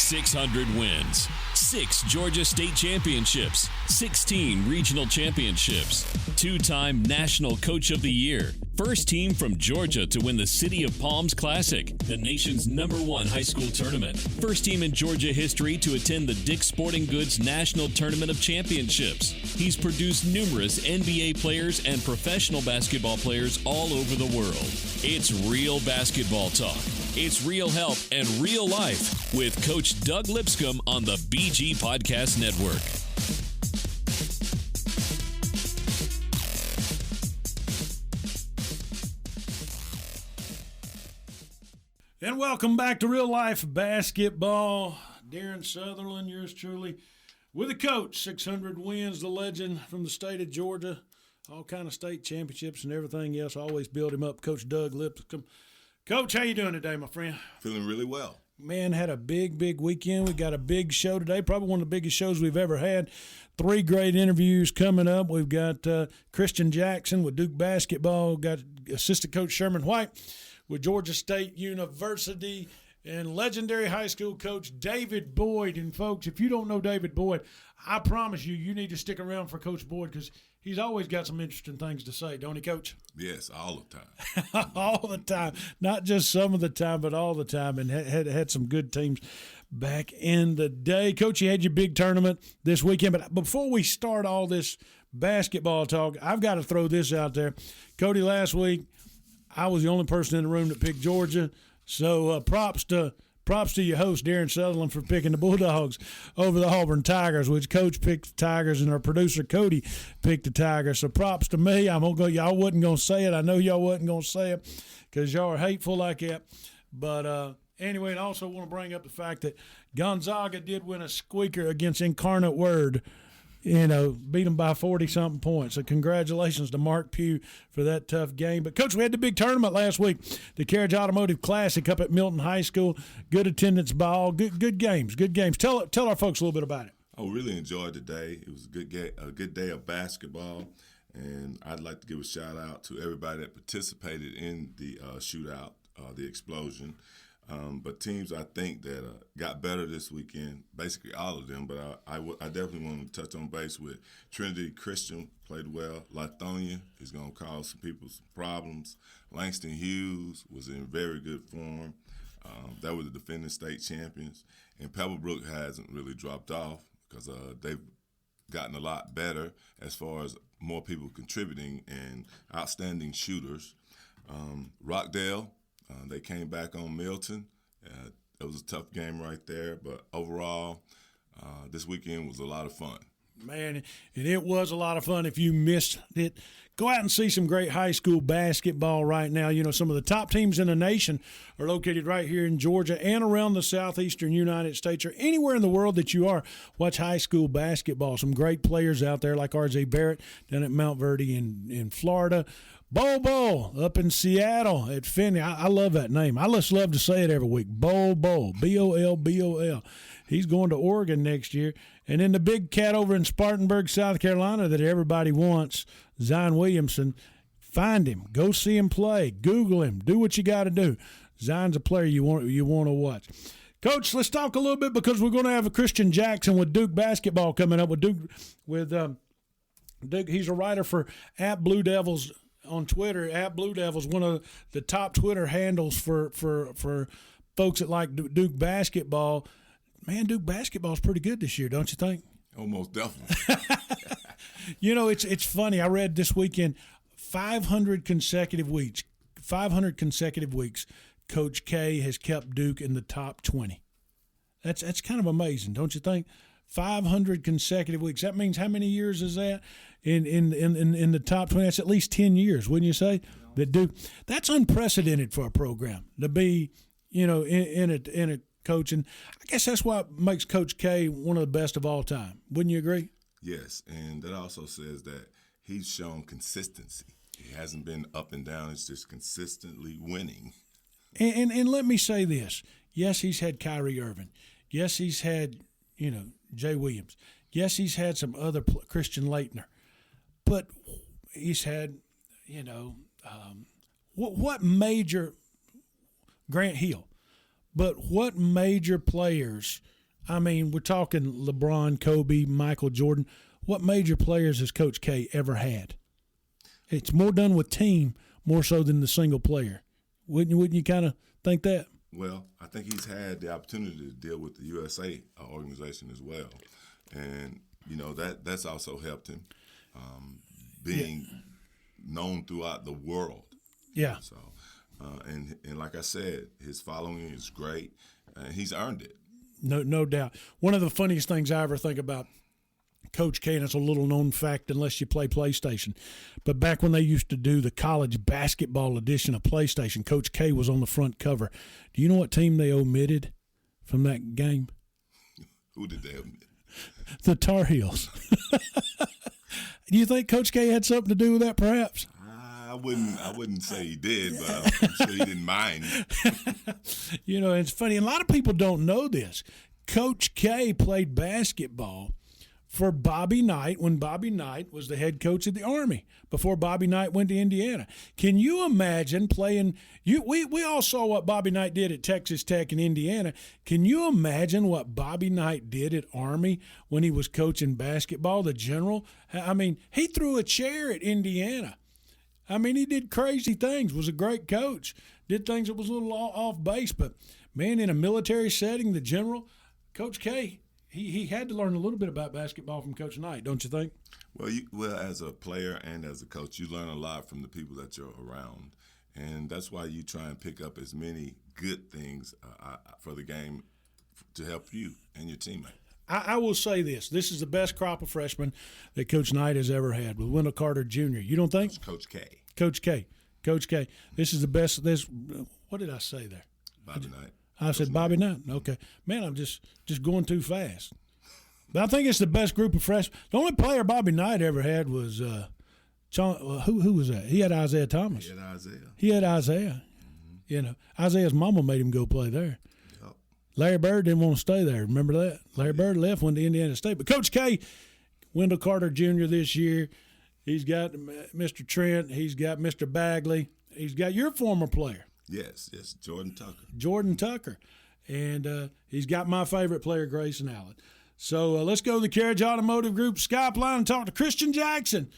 600 wins, 6 Georgia State championships, 16 regional championships, 2-time National Coach of the Year, first team from Georgia to win the City of Palms Classic, the nation's #1 high school tournament, first team in Georgia history to attend the Dick's Sporting Goods National Tournament of Championships. He's produced numerous NBA players and professional basketball players all over the world. It's real basketball talk. It's real help and real life with Coach Doug Lipscomb on the BG Podcast Network. And welcome back to Real Life Basketball. Darren Sutherland, yours truly, with a coach. 600 wins, the legend from the state of Georgia. All kind of state championships and everything else. I always build him up. Coach Doug Lipscomb. Coach, how you doing today, my friend? Feeling really well. Man, had a big weekend. We got a big show today, probably one of the biggest shows we've ever had. 3 great interviews coming up. We've got Christian Jackson with Duke basketball. Got assistant coach Sharman White with Georgia State University, and legendary high school coach David Boyd. And, folks, if you don't know David Boyd, I promise you need to stick around for Coach Boyd because he's always got some interesting things to say, don't he, Coach? Yes, all the time. All the time. Not just some of the time, but all the time, and had some good teams back in the day. Coach, you had your big tournament this weekend, but before we start all this basketball talk, I've got to throw this out there. Cody, last week, I was the only person in the room that picked Georgia, so props to your host, Darren Sutherland, for picking the Bulldogs over the Auburn Tigers, which Coach picked the Tigers and our producer, Cody, picked the Tigers. So props to me. I'm gonna go. Y'all wasn't going to say it. I know y'all wasn't going to say it because y'all are hateful like that. But anyway, and I also want to bring up the fact that Gonzaga did win a squeaker against Incarnate Word. Beat them by 40-something points. So congratulations to Mark Pugh for that tough game. But, Coach, we had the big tournament last week, the Carriage Automotive Classic up at Milton High School. Good attendance by all. Good games. Tell our folks a little bit about it. I really enjoyed the day. It was a good day of basketball, and I'd like to give a shout-out to everybody that participated in the shootout, the explosion. But teams I think that got better this weekend, basically all of them, but I definitely want to touch on base with Trinity Christian, played well. Lithonia is going to cause some people some problems. Langston Hughes was in very good form. That was the defending state champions. And Pebblebrook hasn't really dropped off because they've gotten a lot better as far as more people contributing and outstanding shooters. Rockdale, they came back on Milton. It was a tough game right there, but overall, this weekend was a lot of fun. Man, and it was a lot of fun. If you missed it, go out and see some great high school basketball right now. Some of the top teams in the nation are located right here in Georgia and around the southeastern United States or anywhere in the world that you are. Watch high school basketball. Some great players out there like R.J. Barrett down at Mount Verde in Florida. Bo up in Seattle at Finney. I love that name. I just love to say it every week. Bo, B-O-L-B-O-L. He's going to Oregon next year. And then the big cat over in Spartanburg, South Carolina that everybody wants, Zion Williamson. Find him. Go see him play. Google him. Do what you got to do. Zion's a player you want to watch. Coach, let's talk a little bit because we're going to have a Christian Jackson with Duke basketball coming up with Duke. He's a writer for @Blue Devils on Twitter. @Blue Devils, one of the top Twitter handles for folks that like Duke basketball. Man, Duke basketball is pretty good this year, don't you think? Almost definitely. It's funny. I read this weekend 500 consecutive weeks. Coach K has kept Duke in the top 20. That's kind of amazing, don't you think? 500 consecutive weeks. That means how many years is that in the top 20? That's at least 10 years, wouldn't you say? That Duke. That's unprecedented for a program to be, in a coach. And I guess that's what makes Coach K one of the best of all time. Wouldn't you agree? Yes, and that also says that he's shown consistency. He hasn't been up and down. It's just consistently winning. And let me say this. Yes, he's had Kyrie Irving. Yes, he's had, Jay Williams. Yes, he's had some other Christian Laettner. But he's had, what major Grant Hill. But what major players I mean, we're talking LeBron, Kobe, Michael Jordan. What major players has Coach K ever had? It's more done with team more so than the single player. Wouldn't you kind of think that? Well, I think he's had the opportunity to deal with the USA organization as well, and that's also helped him being known throughout the world. Yeah. So, and like I said, his following is great, and he's earned it. No doubt. One of the funniest things I ever think about Coach K, and it's a little known fact unless you play PlayStation, but back when they used to do the college basketball edition of PlayStation, Coach K was on the front cover. Do you know what team they omitted from that game? Who did they omit? The Tar Heels. Do you think Coach K had something to do with that, perhaps? I wouldn't say he did, but I'm sure he didn't mind. It's funny. A lot of people don't know this. Coach K played basketball for Bobby Knight when Bobby Knight was the head coach of the Army before Bobby Knight went to Indiana. Can you imagine playing – we all saw what Bobby Knight did at Texas Tech and Indiana. Can you imagine what Bobby Knight did at Army when he was coaching basketball, the general? I mean, he threw a chair at Indiana. I mean, he did crazy things, was a great coach, did things that was a little off base. But, man, in a military setting, the general, Coach K, he had to learn a little bit about basketball from Coach Knight, don't you think? Well, as a player and as a coach, you learn a lot from the people that you're around. And that's why you try and pick up as many good things for the game to help you and your teammate. I will say this. This is the best crop of freshmen that Coach Knight has ever had with Wendell Carter Jr. You don't think? Coach K. Coach K. Coach K. This is the best. What did I say there? Bobby Knight. I said Bobby Knight. Okay. Man, I'm just going too fast. But I think it's the best group of freshmen. The only player Bobby Knight ever had was who was that? He had Isaiah Thomas. He had Isaiah. Mm-hmm. Isaiah's mama made him go play there. Yep. Larry Bird didn't want to stay there. Remember that? Larry Bird left, went to Indiana State. But Coach K, Wendell Carter Jr. this year, he's got Mr. Trent. He's got Mr. Bagley. He's got your former player. Yes, Jordan Tucker. And he's got my favorite player, Grayson Allen. So let's go to the Carriage Automotive Group Skype line and talk to Christian Jackson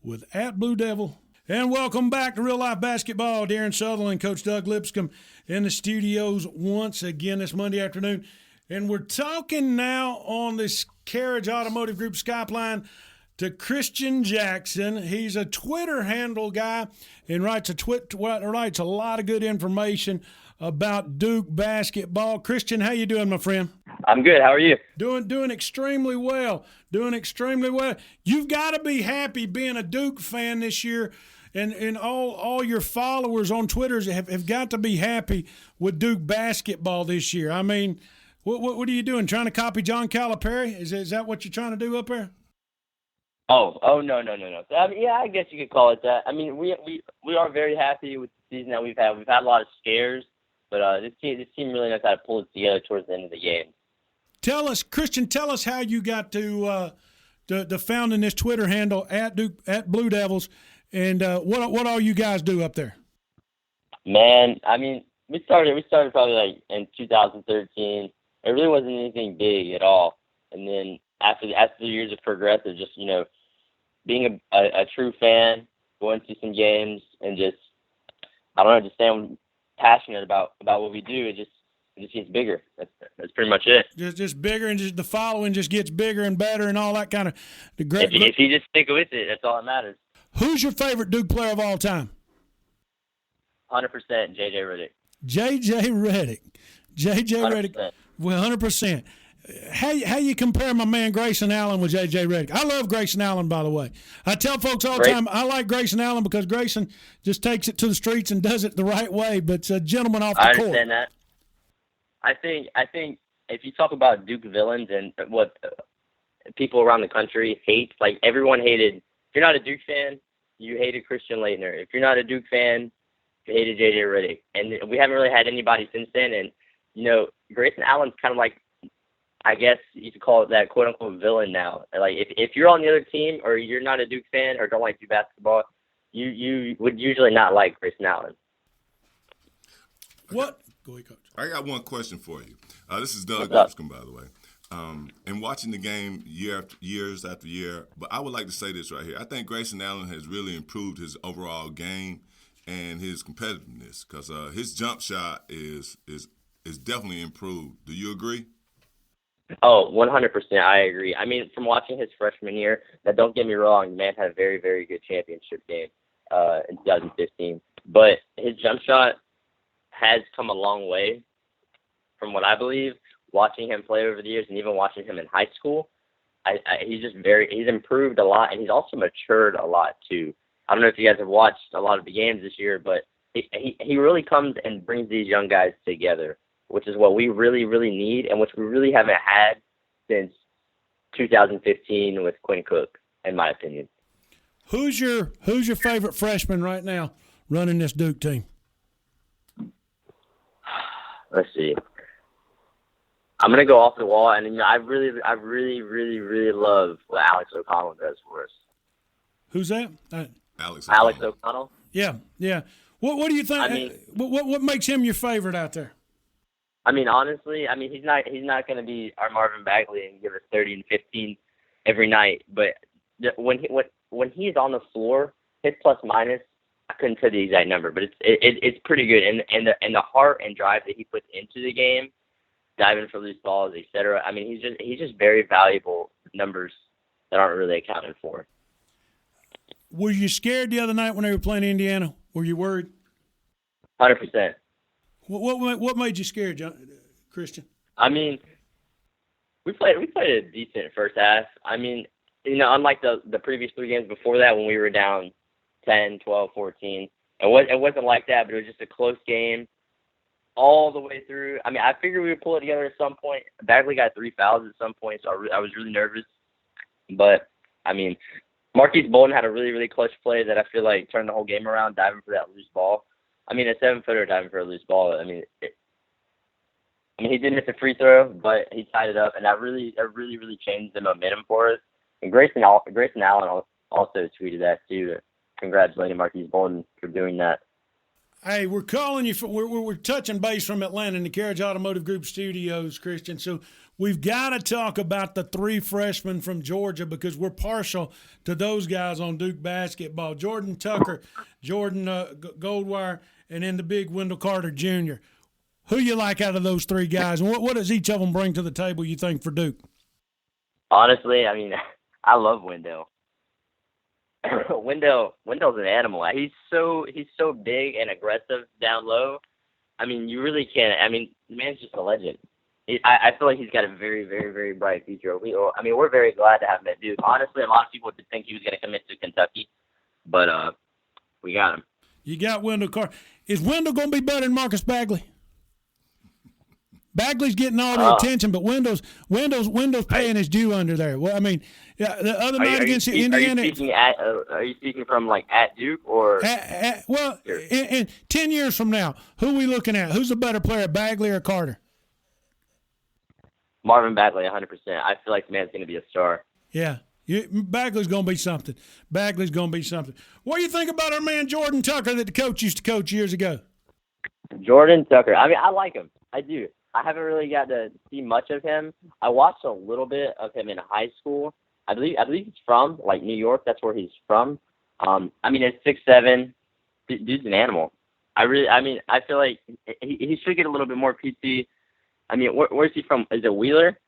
with @Blue Devil. And welcome back to Real Life Basketball. Darren Sutherland, Coach Doug Lipscomb in the studios once again this Monday afternoon. And we're talking now on this Carriage Automotive Group Skype line to Christian Jackson. He's a Twitter handle guy and writes a lot of good information about Duke basketball. Christian, how you doing, my friend? I'm good. How are you? Doing extremely well. You've got to be happy being a Duke fan this year, and all your followers on Twitter have got to be happy with Duke basketball this year. I mean, what are you doing? Trying to copy John Calipari? Is that what you're trying to do up there? Oh, no. I mean, yeah, I guess you could call it that. I mean, we are very happy with the season that we've had. We've had a lot of scares, but this team really knows how to pull it together towards the end of the game. Christian, tell us how you got to founding this Twitter handle at Blue Devils, and what all you guys do up there. Man, I mean, we started probably like in 2013. It really wasn't anything big at all, and then after the years have progressed, of just being a true fan, going to some games, and just staying passionate about what we do. It just gets bigger. That's pretty much it. Just bigger, and just the following just gets bigger and better, and all that kind of the great. If you just stick with it, that's all that matters. Who's your favorite Duke player of all time? 100% J.J. Redick. J.J. Redick. Well, 100%. How you compare my man Grayson Allen with J.J. Redick? I love Grayson Allen, by the way. I tell folks all the time I like Grayson Allen because Grayson just takes it to the streets and does it the right way, but it's a gentleman off the court. I understand that. I think if you talk about Duke villains and what people around the country hate, like everyone hated, if you're not a Duke fan, you hated Christian Laettner. If you're not a Duke fan, you hated J.J. Redick. And we haven't really had anybody since then. And, Grayson Allen's kind of like, I guess you could call it that quote-unquote villain now. Like, if you're on the other team or you're not a Duke fan or don't like Duke basketball, you would usually not like Grayson Allen. What? Go ahead, Coach. I got one question for you. This is Doug What's up? Lipscomb, by the way. And watching the game years after year, but I would like to say this right here. I think Grayson Allen has really improved his overall game and his competitiveness because his jump shot is definitely improved. Do you agree? Oh, 100%. I agree. I mean, from watching his freshman year, now don't get me wrong, the man had a very, very good championship game in 2015. But his jump shot has come a long way from what I believe. Watching him play over the years and even watching him in high school, he's improved a lot, and he's also matured a lot too. I don't know if you guys have watched a lot of the games this year, but he really comes and brings these young guys together, which is what we really, really need and which we really haven't had since 2015 with Quinn Cook, in my opinion. Who's your favorite freshman right now running this Duke team? Let's see. I'm gonna go off the wall, and I really, really love what Alex O'Connell does for us. Who's that? Alex O'Connell. Yeah. What do you think? I mean, what makes him your favorite out there? I mean, honestly, he's not going to be our Marvin Bagley and give us 30 and 15 every night. But when he's on the floor, his plus minus, I couldn't tell the exact number, but it's pretty good. And the heart and drive that he puts into the game, diving for loose balls, etc. I mean, he's just very valuable numbers that aren't really accounted for. Were you scared the other night when they were playing Indiana? Were you worried? 100%. What made you scared, Christian? I mean, we played a decent first half. I mean, unlike the previous 3 games before that when we were down 10, 12, 14, it wasn't like that, but it was just a close game all the way through. I mean, I figured we would pull it together at some point. Bagley got 3 fouls at some point, so I was really nervous. But, I mean, Marquise Bolden had a really, really clutch play that I feel like turned the whole game around, diving for that loose ball. I mean, a 7-footer diving for a loose ball. I mean, he did miss a free throw, but he tied it up, and that really changed the momentum for us. And Grayson Allen also tweeted that too, congratulating Marquise Bolden for doing that. Hey, we're calling you. We're touching base from Atlanta in the Carriage Automotive Group studios, Christian. So we've got to talk about the 3 freshmen from Georgia because we're partial to those guys on Duke basketball. Jordan Tucker, Jordan Goldwire, and then the big Wendell Carter Jr. Who you like out of those 3 guys, and what does each of them bring to the table, you think, for Duke? Honestly, I mean, I love Wendell. Wendell's an animal. He's so big and aggressive down low. I mean, you really can't. I mean, the man's just a legend. I feel like he's got a very, very, very bright future. We're very glad to have him at Duke. Honestly, a lot of people would think he was going to commit to Kentucky, but we got him. You got Wendell Carter. Is Wendell going to be better than Marcus Bagley? Bagley's getting all the attention, but Wendell's paying his due under there. Well, I mean, yeah, the other night against Indiana. Are you speaking from like at Duke or? In 10 years from now, who are we looking at? Who's the better player, Bagley or Carter? Marvin Bagley, 100%. I feel like the man's going to be a star. Yeah. Bagley's going to be something. What do you think about our man Jordan Tucker that the coach used to coach years ago? Jordan Tucker. I mean, I like him. I do. I haven't really got to see much of him. I watched a little bit of him in high school. I believe he's from like New York. That's where he's from. I mean, at 6'7", dude's an animal. I feel like he should get a little bit more PT. I mean, where's he from? Is it Wheeler?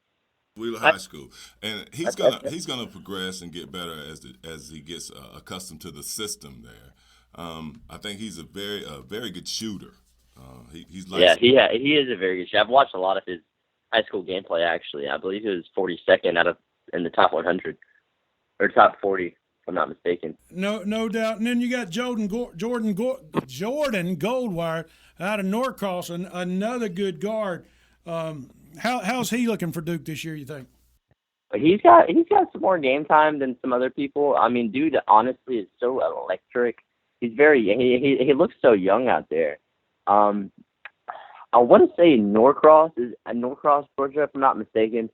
Wheeler High School, and he's gonna progress and get better as he gets accustomed to the system there. I think he's a very good shooter. He is a very good shooter. I've watched a lot of his high school gameplay. Actually, I believe he was 42nd in the top 100 or top 40, if I'm not mistaken. No doubt. And then you got Jordan Goldwire out of Norcross, another good guard. How's he looking for Duke this year, you think? He's got some more game time than some other people. I mean, dude, honestly, is so electric. He looks so young out there. I want to say Norcross, Georgia, if I'm not mistaken.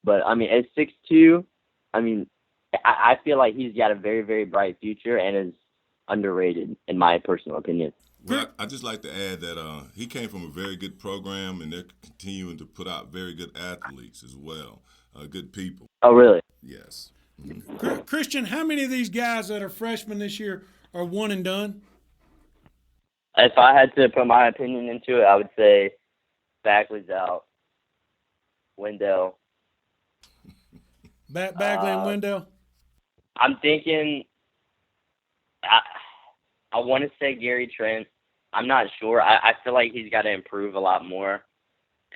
But, I mean, at 6'2", I mean, I feel like he's got a very, very bright future and is underrated, in my personal opinion. Well, I just like to add that he came from a very good program, and they're continuing to put out very good athletes as well, good people. Oh, really? Yes. Christian, how many of these guys that are freshmen this year are one and done? If I had to put my opinion into it, I would say Bagley's out. Wendell. Bagley and Wendell? I'm thinking I want to say Gary Trent. I'm not sure. I feel like he's got to improve a lot more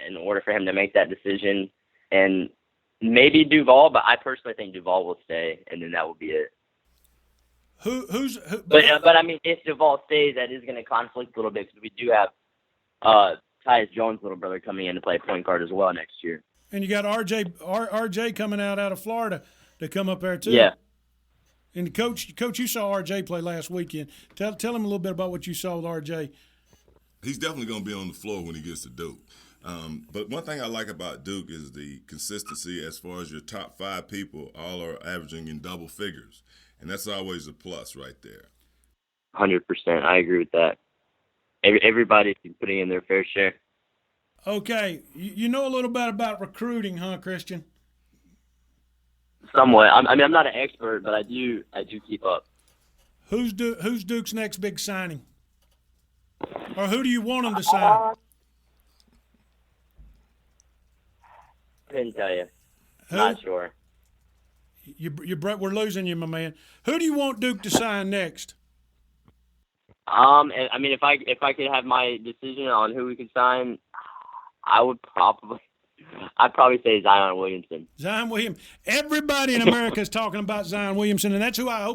in order for him to make that decision. And maybe Duval, but I personally think Duval will stay, and then that will be it. Who? But I mean, if Duval stays, that is going to conflict a little bit because we do have Tyus Jones' little brother coming in to play point guard as well next year. And you got RJ coming out of Florida to come up there too. Yeah. And coach, you saw RJ play last weekend. Tell him a little bit about what you saw with RJ. He's definitely going to be on the floor when he gets to Duke. But one thing I like about Duke is the consistency as far as your top 5 people all are averaging in double figures. And that's always a plus right there. 100%. I agree with that. Everybody's putting in their fair share. Okay. You know a little bit about recruiting, huh, Christian? Somewhat. I mean, I'm not an expert, but I do keep up. Who's Duke's next big signing? Or who do you want him to sign? Couldn't tell you. Who? Not sure. We're losing you, my man. Who do you want Duke to sign next? I mean, if I could have my decision on who we could sign, I'd probably say Zion Williamson. Zion Williamson. Everybody in America is talking about Zion Williamson, and that's who I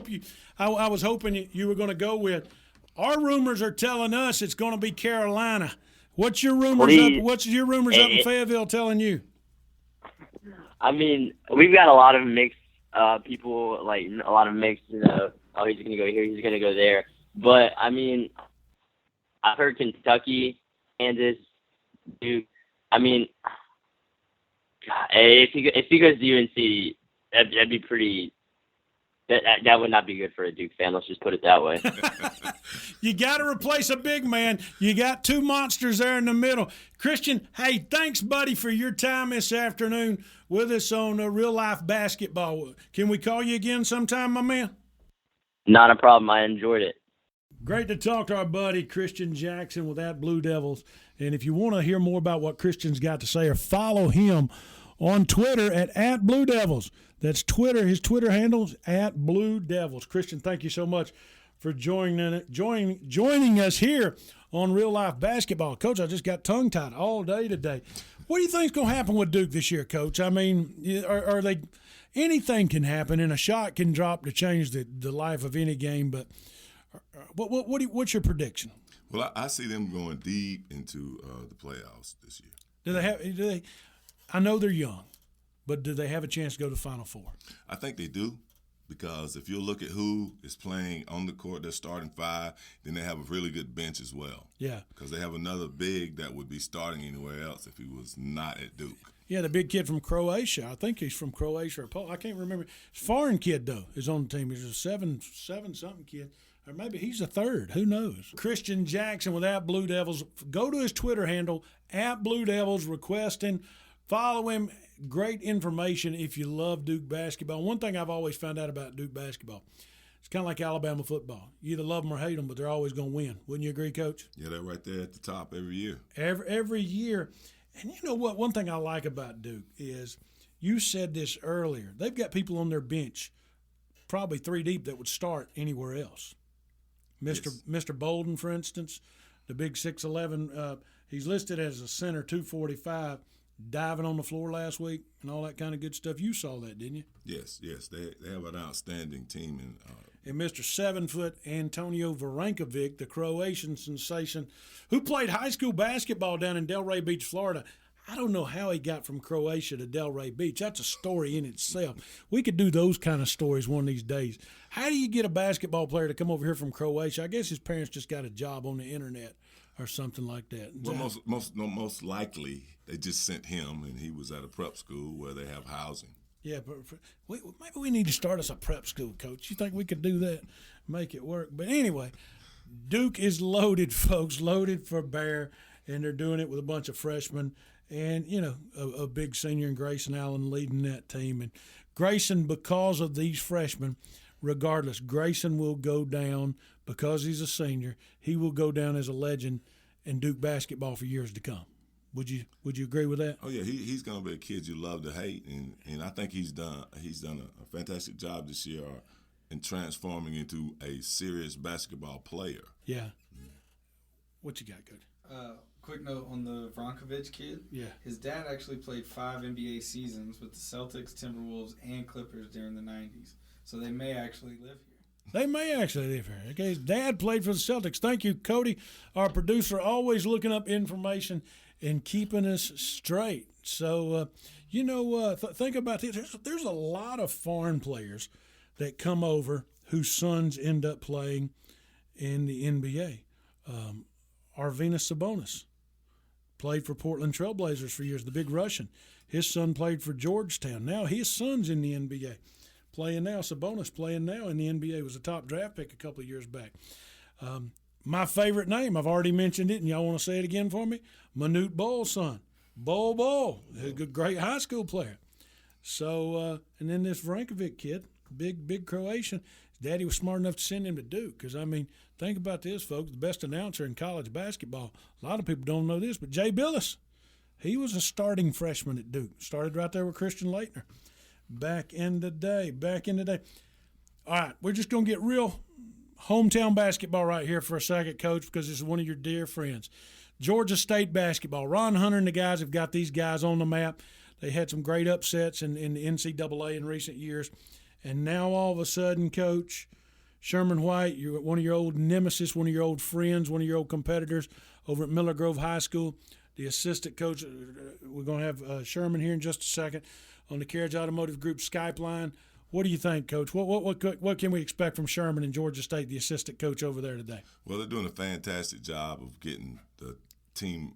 was hoping you were going to go with. Our rumors are telling us it's going to be Carolina. What's your rumors up in Fayetteville telling you? I mean, we've got a lot of mixed people, like a lot of mixed, he's going to go here, he's going to go there. But, I mean, I've heard Kentucky, Kansas, Duke. I mean, if he goes to UNC, that'd be pretty. That would not be good for a Duke fan. Let's just put it that way. You got to replace a big man. You got 2 monsters there in the middle. Christian, hey, thanks, buddy, for your time this afternoon with us on Real Life Basketball. Can we call you again sometime, my man? Not a problem. I enjoyed it. Great to talk to our buddy Christian Jackson with At Blue Devils. And if you want to hear more about what Christian's got to say, or follow him on Twitter at Blue Devils. That's Twitter. His Twitter handle's at Blue Devils. Christian, thank you so much for joining us here on Real Life Basketball. Coach, I just got tongue-tied all day today. What do you think's going to happen with Duke this year, Coach? I mean, are they – anything can happen, and a shot can drop to change the life of any game. But what's your prediction? Well, I see them going deep into the playoffs this year. Do they? I know they're young, but do they have a chance to go to the Final Four? I think they do, because if you look at who is playing on the court, they're starting 5, then they have a really good bench as well. Yeah. Because they have another big that would be starting anywhere else if he was not at Duke. Yeah, the big kid from Croatia. I think he's from Croatia or Poland. I can't remember. It's a foreign kid, though, is on the team. He's a seven-something kid. Or maybe he's a third. Who knows? Christian Jackson with At Blue Devils. Go to his Twitter handle, at Blue Devils, requesting. Follow him. Great information if you love Duke basketball. One thing I've always found out about Duke basketball, it's kind of like Alabama football. You either love them or hate them, but they're always going to win. Wouldn't you agree, Coach? Yeah, they're right there at the top every year. Every year. And you know what? One thing I like about Duke is, you said this earlier, they've got people on their bench, probably 3 deep, that would start anywhere else. Mr. Bolden, for instance, the big 6'11", he's listed as a center, 245, diving on the floor last week and all that kind of good stuff. You saw that, didn't you? Yes. They have an outstanding team. And Mr. 7-foot Antonio Varankovic, the Croatian sensation, who played high school basketball down in Delray Beach, Florida. I don't know how he got from Croatia to Delray Beach. That's a story in itself. We could do those kind of stories one of these days. How do you get a basketball player to come over here from Croatia? I guess his parents just got a job on the internet or something like that. Well, most likely they just sent him, and he was at a prep school where they have housing. Yeah, but maybe we need to start us a prep school, Coach. You think we could do that, make it work? But anyway, Duke is loaded, folks, loaded for bear, and they're doing it with a bunch of freshmen and, a big senior in Grayson Allen leading that team. And Grayson, because of these freshmen, regardless, Grayson will go down because he's a senior. He will go down as a legend in Duke basketball for years to come. Would you agree with that? Oh yeah, he's going to be a kid you love to hate, and I think he's done a fantastic job this year in transforming into a serious basketball player. Yeah. What you got, Coach? Quick note on the Vronkovich kid. Yeah. His dad actually played 5 NBA seasons with the Celtics, Timberwolves, and Clippers during the 90s. So they may actually live here. They may actually live here. Okay, his dad played for the Celtics. Thank you, Cody, our producer, always looking up information and keeping us straight. So, think about this. There's a lot of foreign players that come over whose sons end up playing in the NBA. Arvydas Sabonis played for Portland Trailblazers for years, the big Russian. His son played for Georgetown. Now his son's in the NBA. Playing now, Sabonis playing now in the NBA, was a top draft pick a couple of years back. My favorite name, I've already mentioned it, and y'all want to say it again for me? Manute Bol's son. Bol, a great high school player. So, and then this Vrankovic kid, big Croatian. His daddy was smart enough to send him to Duke because, think about this, folks, the best announcer in college basketball. A lot of people don't know this, but Jay Billis, he was a starting freshman at Duke. Started right there with Christian Laettner. Back in the day. All right, we're just going to get real hometown basketball right here for a second, Coach, because this is one of your dear friends. Georgia State basketball. Ron Hunter and the guys have got these guys on the map. They had some great upsets in the NCAA in recent years. And now all of a sudden, Coach, Sharman White, you're one of your old nemesis, one of your old friends, one of your old competitors over at Miller Grove High School, the assistant coach. We're going to have Sharman here in just a second on the Carriage Automotive Group Skype line. What do you think, Coach? What can we expect from Sharman and Georgia State, the assistant coach over there today? Well, they're doing a fantastic job of getting the team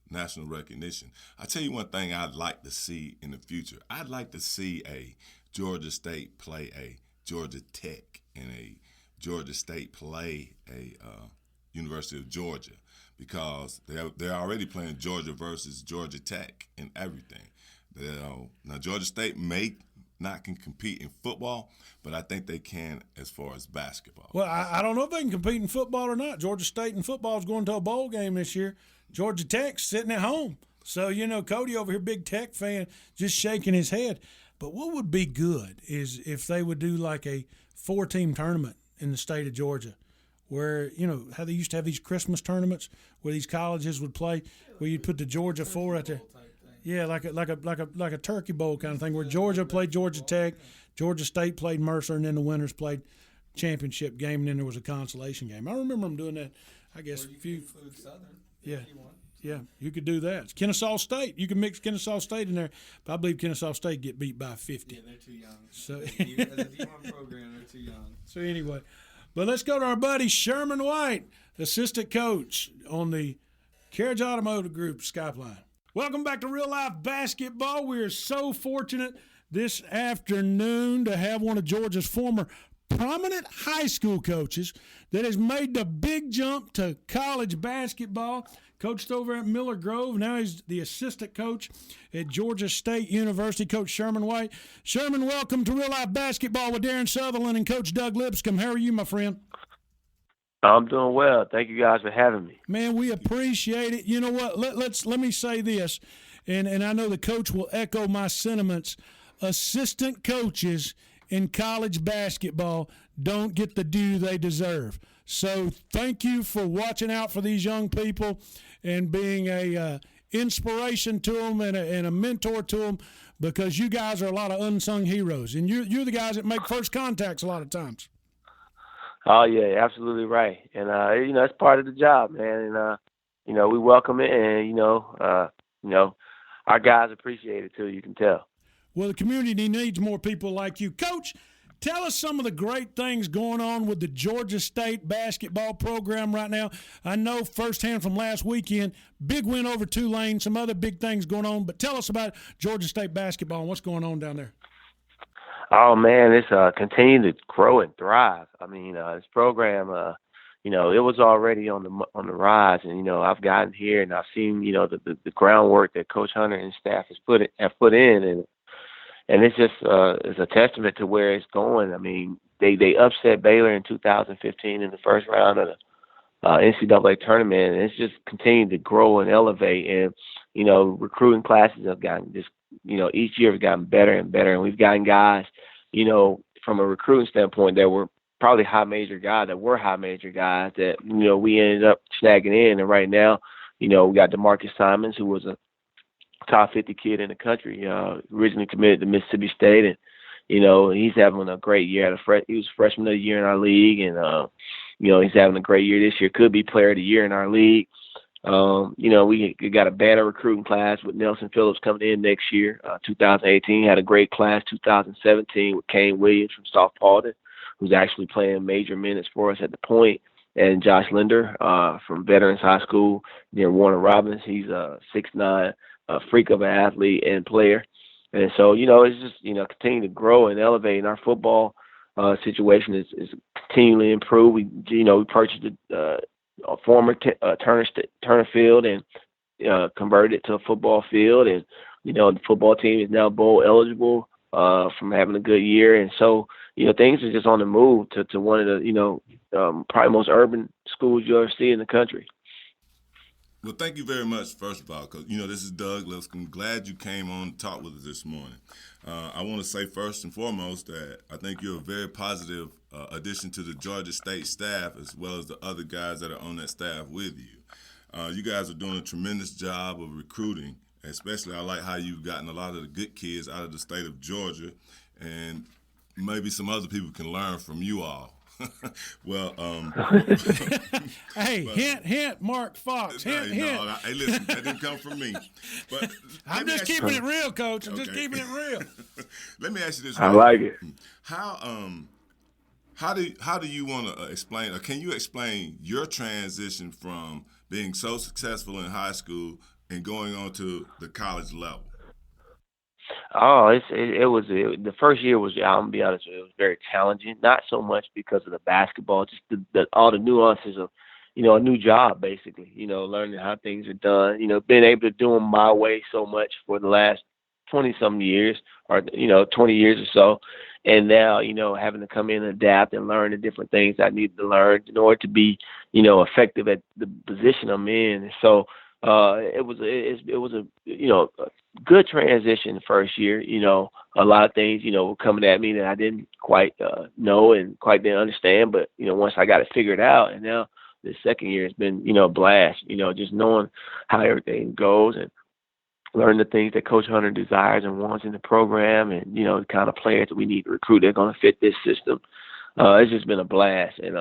national recognition. I tell you one thing I'd like to see in the future. I'd like to see a Georgia State play a Georgia Tech and a Georgia State play a University of Georgia, because they're already playing Georgia versus Georgia Tech and everything. Now Georgia State can compete in football, but I think they can as far as basketball. Well, I don't know if they can compete in football or not. Georgia State in football is going to a bowl game this year. Georgia Tech's sitting at home. So, Cody over here, big Tech fan, just shaking his head. But what would be good is if they would do like a 4-team tournament in the state of Georgia, where, how they used to have these Christmas tournaments where these colleges would play, where you'd put the Georgia 4 out there. Yeah, like a turkey bowl kind of thing, where Georgia played Georgia Tech, Georgia State played Mercer, and then the winners played championship game, and then there was a consolation game. I remember them doing that. I guess or you could include Southern. Yeah. If you want. Yeah, you could do that. It's Kennesaw State. You can mix Kennesaw State in there, but I believe Kennesaw State get beat by 50. Yeah, they're too young. So as a D1 program, they're too young. So anyway, but let's go to our buddy Sharman White, assistant coach on the Carriage Automotive Group Skype line. Welcome back to Real Life Basketball. We are so fortunate this afternoon to have one of Georgia's former prominent high school coaches that has made the big jump to college basketball. Coached over at Miller Grove. Now he's the assistant coach at Georgia State University, Coach Sharman White. Sharman, welcome to Real Life Basketball with Darren Sutherland and Coach Doug Lipscomb. How are you, my friend? I'm doing well. Thank you guys for having me. Man, we appreciate it. You know what? Let me say this, and I know the coach will echo my sentiments. Assistant coaches in college basketball don't get the due they deserve. So thank you for watching out for these young people and being a inspiration to them and a mentor to them, because you guys are a lot of unsung heroes, and you're the guys that make first contacts a lot of times. Oh yeah, absolutely right. And it's part of the job, man. And we welcome it, and our guys appreciate it too. You can tell. Well, the community needs more people like you, Coach. Tell us some of the great things going on with the Georgia State basketball program right now. I know firsthand from last weekend, big win over Tulane, some other big things going on. But tell us about Georgia State basketball and what's going on down there. Oh, man, it's continuing to grow and thrive. I mean, this program, it was already on the rise. And I've gotten here and I've seen the groundwork that Coach Hunter and staff have put in, and it's just it's a testament to where it's going. I mean, they upset Baylor in 2015 in the first round of the NCAA tournament, and it's just continued to grow and elevate. And recruiting classes have gotten just each year have gotten better and better, and we've gotten guys from a recruiting standpoint that were probably high major guys that we ended up snagging in. And right now, we got DeMarcus Simons, who was a top 50 kid in the country, originally committed to Mississippi State, and he's having a great year. He was freshman of the year in our league, and he's having a great year this year. Could be player of the year in our league. We got a banner recruiting class with Nelson Phillips coming in next year. 2018 had a great class. 2017 with Kane Williams from South Paulden, who's actually playing major minutes for us at the point, and Josh Linder from Veterans High School near Warner Robins. He's a 6'9", freak of an athlete and player. And so, it's just, continuing to grow and elevate. And our football situation is continually improved. We purchased a former Turner Field and converted it to a football field. And, the football team is now bowl eligible from having a good year. And so, things are just on the move to one of the, probably most urban schools you'll ever see in the country. Well, thank you very much, first of all, because, this is Doug Lipscomb. I'm glad you came on to talk with us this morning. I want to say first and foremost that I think you're a very positive addition to the Georgia State staff, as well as the other guys that are on that staff with you. You guys are doing a tremendous job of recruiting, especially I like how you've gotten a lot of the good kids out of the state of Georgia, and maybe some other people can learn from you all. Well, hey, hint, Mark Fox. Hint. No, hey, listen, that didn't come from me. But I'm just keeping it real, Coach. I'm just keeping it real. Let me ask you this. I like it. How do you want to explain, or can you explain your transition from being so successful in high school and going on to the college level? Oh, it was the first year was, I'm gonna be honest with you, it was very challenging. Not so much because of the basketball, just all the nuances of, a new job basically. Learning how things are done. Being able to do them my way so much for the last 20-some years, or 20 years or so, and now having to come in and adapt and learn the different things I needed to learn in order to be effective at the position I'm in. And so it was a good transition the first year. A lot of things were coming at me that I didn't quite know and quite didn't understand, but once I got it figured out, and now the second year has been a blast. Just knowing how everything goes and learn the things that Coach Hunter desires and wants in the program, and the kind of players that we need to recruit that are going to fit this system. It's just been a blast, and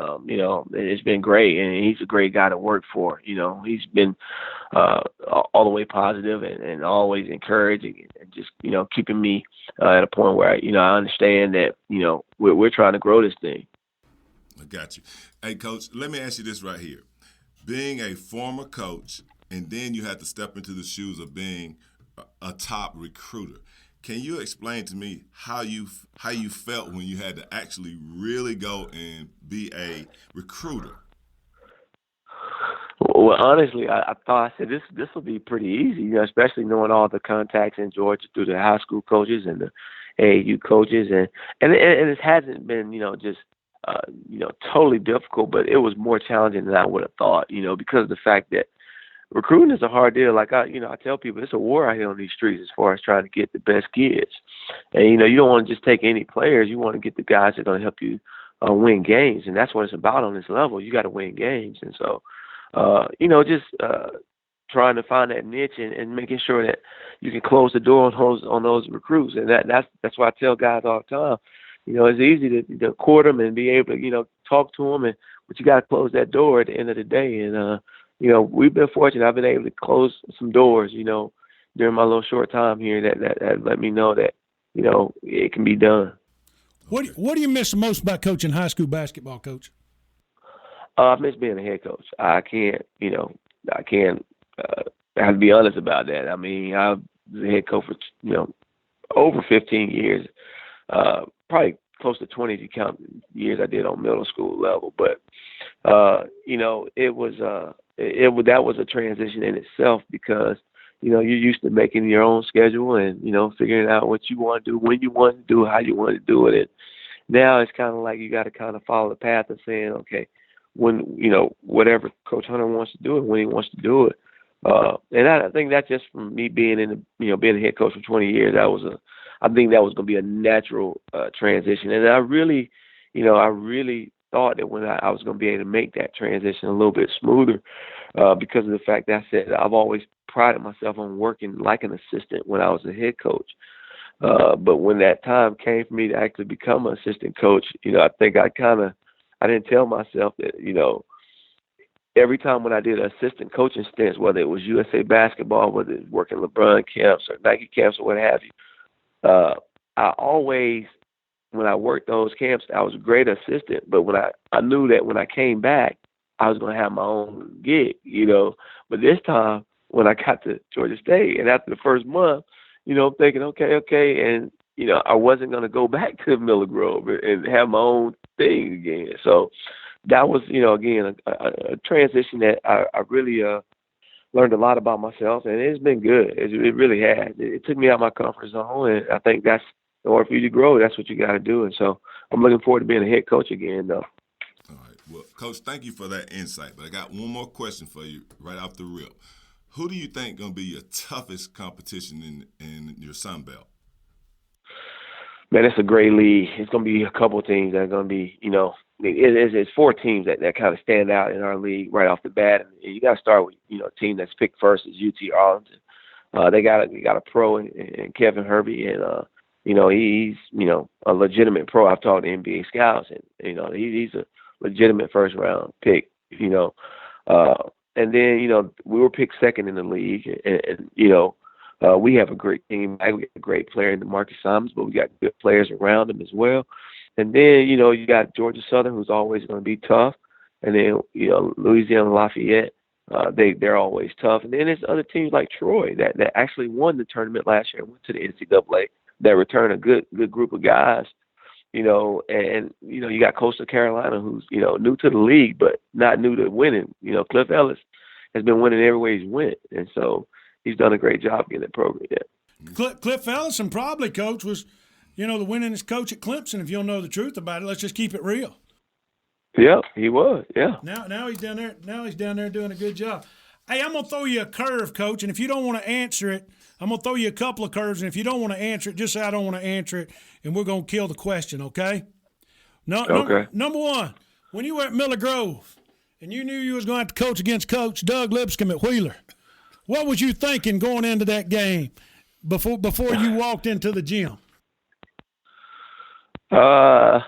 it's been great, and he's a great guy to work for. He's been all the way positive and always encouraging, and just keeping me at a point where I understand that we're trying to grow this thing. I got you. Hey, Coach, let me ask you this right here: being a former coach, and then you had to step into the shoes of being a top recruiter. Can you explain to me how you felt when you had to actually really go and be a recruiter? Well, honestly, I thought, I said this will be pretty easy, especially knowing all the contacts in Georgia through the high school coaches and the AAU coaches, and it hasn't been just totally difficult, but it was more challenging than I would have thought, because of the fact that recruiting is a hard deal. Like I tell people, it's a war out here on these streets as far as trying to get the best kids. And you don't want to just take any players. You want to get the guys that are going to help you win games, and that's what it's about on this level. You got to win games, and so just trying to find that niche and making sure that you can close the door on those recruits. And that's why I tell guys all the time. It's easy to court them and be able to talk to them, but you got to close that door at the end of the day. And we've been fortunate. I've been able to close some doors, during my little short time here that let me know that, it can be done. What do you miss the most about coaching high school basketball, Coach? I miss being a head coach. I have to be honest about that. I mean, I was a head coach for, over 15 years, probably close to 20 if you count years I did on middle school level. But it was that was a transition in itself because you're used to making your own schedule and figuring out what you want to do, when you want to do, how you want to do it. And now it's kind of like you got to kind of follow the path of saying, okay, when whatever Coach Hunter wants to do it, when he wants to do it. And I think that's just from me being being a head coach for 20 years. I think that was going to be a natural transition. And I really thought that when I was going to be able to make that transition a little bit smoother because of the fact that I said I've always prided myself on working like an assistant when I was a head coach. But when that time came for me to actually become an assistant coach, I think I didn't tell myself that, every time when I did assistant coaching stints, whether it was USA basketball, whether it was working LeBron camps or Nike camps or what have you, I always, when I worked those camps, I was a great assistant. But when I knew that when I came back, I was going to have my own gig, But this time, when I got to Georgia State, and after the first month, I'm thinking, okay, and I wasn't going to go back to Miller Grove and have my own thing again. So that was, again, a transition that I really learned a lot about myself, and it's been good. It really has. It took me out of my comfort zone, and I think that's, in order for you to grow, that's what you got to do. And so I'm looking forward to being a head coach again, though. All right. Well, Coach, thank you for that insight. But I got one more question for you right off the rip. Who do you think going to be your toughest competition in your Sun Belt? Man, it's a great league. It's going to be a couple of teams that are going to be, it's 4 teams that kind of stand out in our league right off the bat. And you got to start with, a team that's picked first is UT Arlington. They got a pro in Kevin Hervey, and he's a legitimate pro. I've talked to NBA scouts, and he's a legitimate first round pick. And then we were picked second in the league, and we have a great team. We have a great player in Marcus Simons, but we got good players around him as well. And then you got Georgia Southern, who's always going to be tough, and then Louisiana Lafayette. They're always tough. And then there's other teams like Troy that actually won the tournament last year and went to the NCAA that return a good group of guys, and you got Coastal Carolina who's, new to the league, but not new to winning. Cliff Ellis has been winning everywhere he's went. And so he's done a great job getting that program there. Cliff Ellis and probably, Coach, was, the winningest coach at Clemson. If you don't know the truth about it, let's just keep it real. Yeah, he was. Yeah. Now he's down there. Now he's down there doing a good job. Hey, I'm gonna throw you a curve, Coach, and if you don't want to answer it, I'm gonna throw you a couple of curves, and if you don't want to answer it, just say I don't want to answer it, and we're gonna kill the question. Okay? Okay. Number one, when you were at Miller Grove, and you knew you was going to have to coach against Coach Doug Lipscomb at Wheeler, what was you thinking going into that game before you walked into the gym? I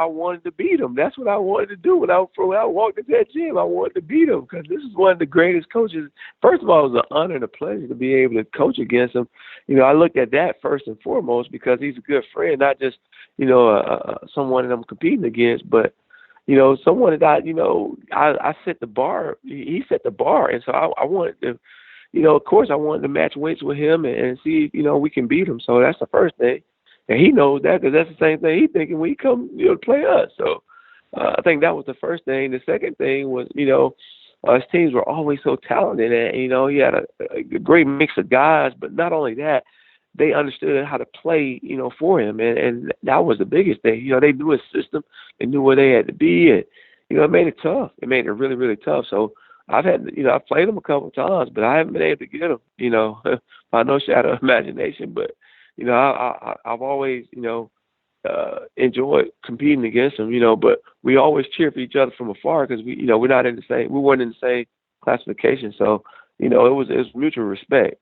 wanted to beat him. That's what I wanted to do when I walked into that gym. I wanted to beat him because this is one of the greatest coaches. First of all, it was an honor and a pleasure to be able to coach against him. I looked at that first and foremost because he's a good friend, not just someone that I'm competing against, but someone that I set the bar. He set the bar, and so I wanted to. Of course, I wanted to match weights with him and see if, we can beat him. So that's the first thing. And he knows that because that's the same thing he's thinking when he come, to play us. So I think that was the first thing. The second thing was, his teams were always so talented. And, he had a great mix of guys. But not only that, they understood how to play, for him. And that was the biggest thing. They knew his system. They knew where they had to be. And, it made it tough. It made it really, really tough. So I've played him a couple of times, but I haven't been able to get him, by no shadow of imagination. But, I've always, enjoyed competing against him, but we always cheer for each other from afar because we weren't in the same classification. So, it was mutual respect.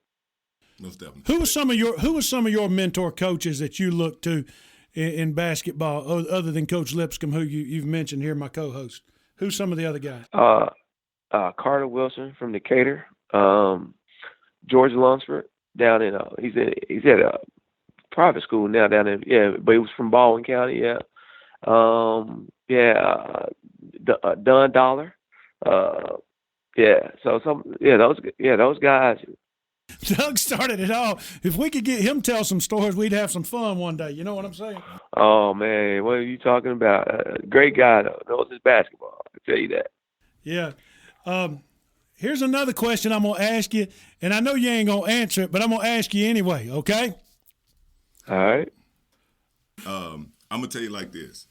Most definitely. Who was some of your mentor coaches that you looked to in basketball other than Coach Lipscomb, who you've mentioned here, my co-host? Who's some of the other guys? Carter Wilson from Decatur, George Lunsford down in he's at a private school now down in but he was from Baldwin County, Don Dollar, those guys, Doug started it all. If we could get him tell some stories, we'd have some fun one day. You know what I'm saying? Oh man, what are you talking about? Great guy though, knows his basketball. I can tell you that. Yeah. Here's another question I'm gonna ask you, and I know you ain't gonna answer it, but I'm gonna ask you anyway. Okay? All right. I'm gonna tell you like this.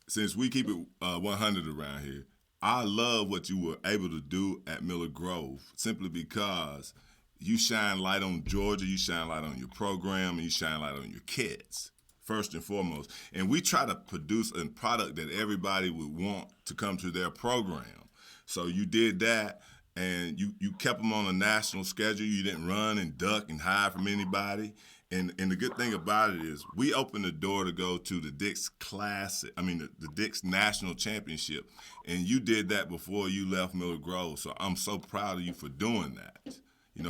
Since we keep it 100 around here, I love what you were able to do at Miller Grove simply because you shine light on Georgia, you shine light on your program, and you shine light on your kids, first and foremost. And we try to produce a product that everybody would want to come to their program. So you did that, and you kept them on a national schedule. You didn't run and duck and hide from anybody. And the good thing about it is we opened the door to go to the Dix Classic, the Dix National Championship, and you did that before you left Miller Grove. So I'm so proud of you for doing that,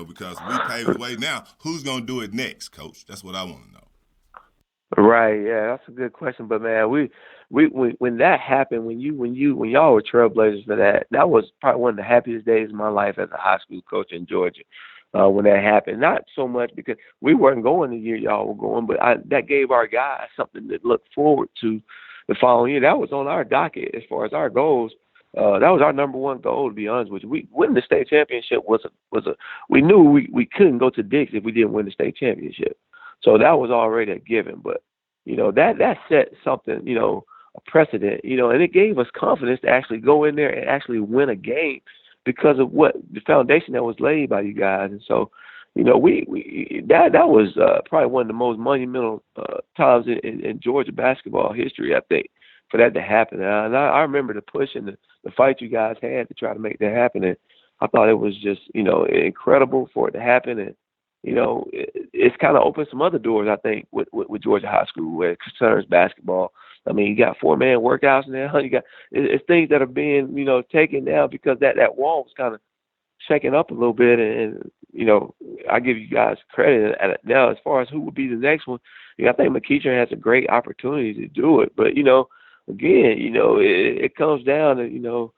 because we paved the way. Now, who's going to do it next, Coach? That's what I want to know. Right. Yeah, that's a good question. But man, we when that happened, when y'all were trailblazers for that, that was probably one of the happiest days of my life as a high school coach in Georgia. When that happened, not so much because we weren't going the year y'all were going, but that gave our guys something to look forward to the following year. That was on our docket as far as our goals. That was our number one goal, to be honest with you. We winning the state championship we knew we couldn't go to Dix if we didn't win the state championship. So that was already a given. But that set something, a precedent, and it gave us confidence to actually go in there and actually win a game, because of what the foundation that was laid by you guys. And so, that was probably one of the most monumental times in Georgia basketball history, I think, for that to happen. And I remember the push and the fight you guys had to try to make that happen. And I thought it was just, incredible for it to happen. And, it's kind of opened some other doors, I think, with Georgia High School where it concerns basketball. I mean, you got 4-man workouts now. It's things that are being, taken now because that wall was kind of shaking up a little bit. And I give you guys credit now as far as who would be the next one. I think McEachern has a great opportunity to do it. But, again, it comes down to,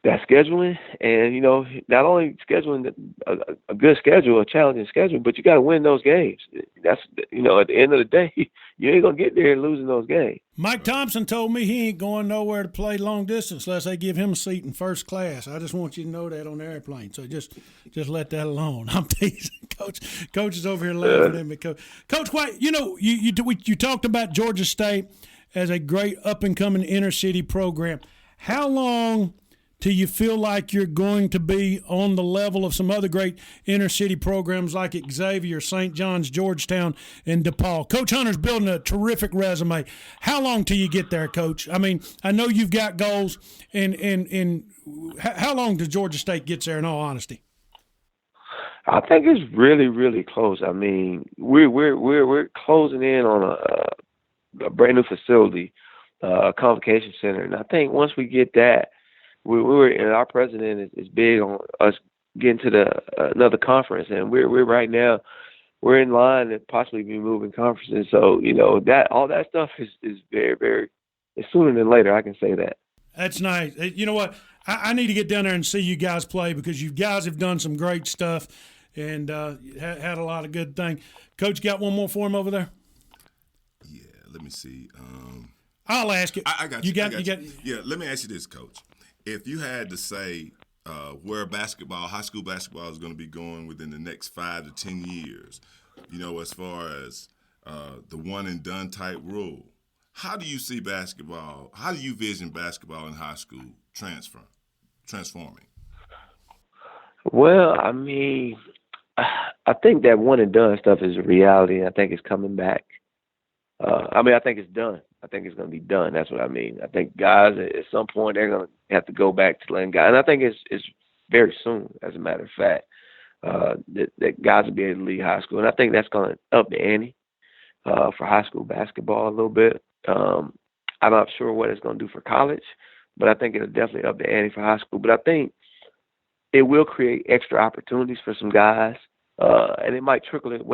that scheduling and, not only scheduling a good schedule, a challenging schedule, but you got to win those games. That's, at the end of the day, you ain't going to get there losing those games. Mike Thompson told me he ain't going nowhere to play long distance unless they give him a seat in first class. I just want you to know that on the airplane. So just let that alone. I'm teasing. Coach is over here laughing at me. Coach White, you talked about Georgia State as a great up-and-coming inner-city program. How long do you feel like you're going to be on the level of some other great inner-city programs like Xavier, St. John's, Georgetown, and DePaul? Coach Hunter's building a terrific resume. How long till you get there, Coach? I mean, I know you've got goals, and how long does Georgia State get there, in all honesty? I think it's really, really close. I mean, we're closing in on a brand new facility, a convocation center, and I think once we get that, and our president is big on us getting to another conference, and we're right now we're in line to possibly be moving conferences. So that all that stuff is very, very, it's sooner than later. I can say that. That's nice. You know what? I need to get down there and see you guys play because you guys have done some great stuff and had a lot of good things. Coach, got one more for him over there? Yeah. Let me see. I'll ask it. I got you. Yeah. Let me ask you this, Coach. If you had to say where high school basketball is going to be going within the next 5 to 10 years, as far as the one and done type rule, how do you see basketball? How do you vision basketball in high school transforming? Well, I mean, I think that one and done stuff is a reality, and I think it's coming back. I think it's done. I think it's going to be done. That's what I mean. I think guys, at some point, they're going to have to go back to letting guys. And I think it's very soon, as a matter of fact, that guys will be able to leave high school. And I think that's going to up the ante for high school basketball a little bit. I'm not sure what it's going to do for college, but I think it'll definitely up the ante for high school. But I think it will create extra opportunities for some guys, and it might trickle its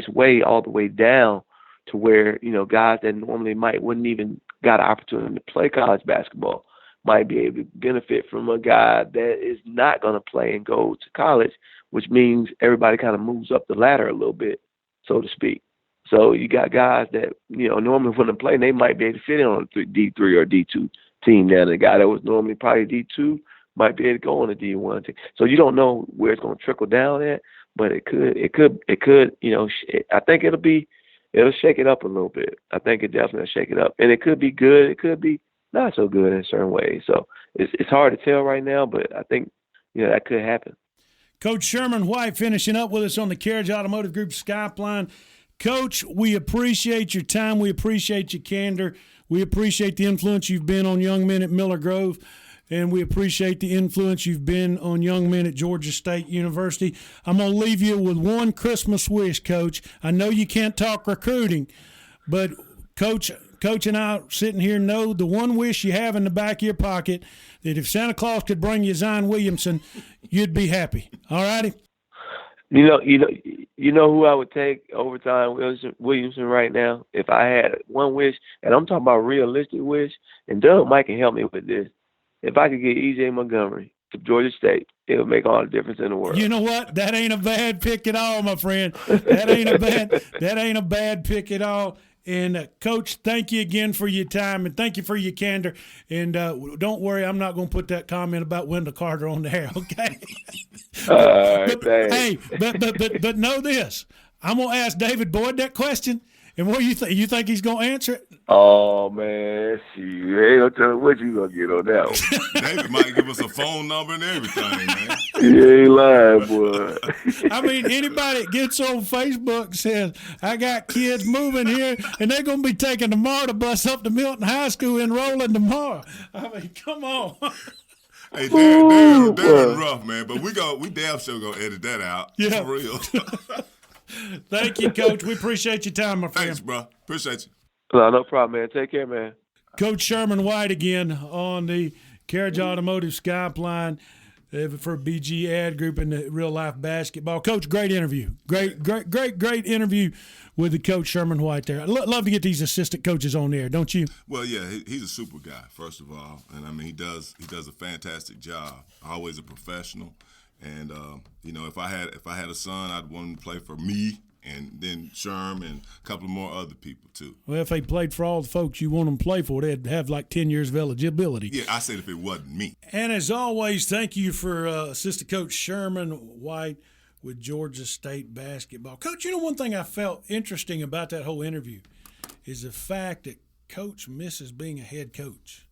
way all the way down to where, guys that normally wouldn't even got an opportunity to play college basketball might be able to benefit from a guy that is not going to play and go to college which means everybody kind of moves up the ladder a little bit, so to speak. So you got guys that, normally when they play, they might be able to fit in on a D3 or D2 team. Now, the guy that was normally probably D2 might be able to go on a D1 team. So you don't know where it's going to trickle down at, but it could, I think it'll shake it up a little bit. I think it definitely will shake it up. And it could be good. It could be not so good in certain ways. So it's hard to tell right now, but I think, that could happen. Coach Sharman White finishing up with us on the Carriage Automotive Group Skype line. Coach, we appreciate your time. We appreciate your candor. We appreciate the influence you've been on young men at Miller Grove, and we appreciate the influence you've been on young men at Georgia State University. I'm going to leave you with one Christmas wish, Coach. I know you can't talk recruiting, but Coach and I sitting here know the one wish you have in the back of your pocket, that if Santa Claus could bring you Zion Williamson, you'd be happy. All righty? You know who I would take over Zion Williamson right now if I had one wish, and I'm talking about realistic wish, and Doug Mike can help me with this. If I could get E.J. Montgomery to Georgia State, it would make all the difference in the world. You know what? That ain't a bad pick at all, my friend. That ain't a bad pick at all. And, Coach, thank you again for your time, and thank you for your candor. And don't worry, I'm not going to put that comment about Wendell Carter on there, okay? Hey, but know this. I'm going to ask David Boyd that question, and what do you think? You think he's going to answer it? Oh, man, shoot. Ain't no telling what you going to get on that one. David might give us a phone number and everything, man. You ain't lying, boy. I mean, anybody that gets on Facebook says, I got kids moving here, and they're going to be taking the MARTA bus up to Milton High School enrolling tomorrow. I mean, come on. Hey, Darren rough, man, but we damn sure going to edit that out. Yeah. For real. Thank you, Coach. We appreciate your time, my friend. Thanks, bro. Appreciate you. No problem, man. Take care, man. Coach Sharman White again on the Carriage Automotive Skype line for BG Ad Group in the real life basketball. Coach, great interview. Great interview with the Coach Sharman White there. I'd love to get these assistant coaches on there, don't you? Well, yeah, he's a super guy, first of all, and I mean he does a fantastic job. Always a professional, and if I had a son, I'd want him to play for me. And then Sherm and a couple of more other people, too. Well, if they played for all the folks you want them to play for, they'd have like 10 years of eligibility. Yeah, I said if it wasn't me. And as always, thank you for Assistant Coach Sharman White with Georgia State basketball. Coach, one thing I felt interesting about that whole interview is the fact that Coach misses being a head coach.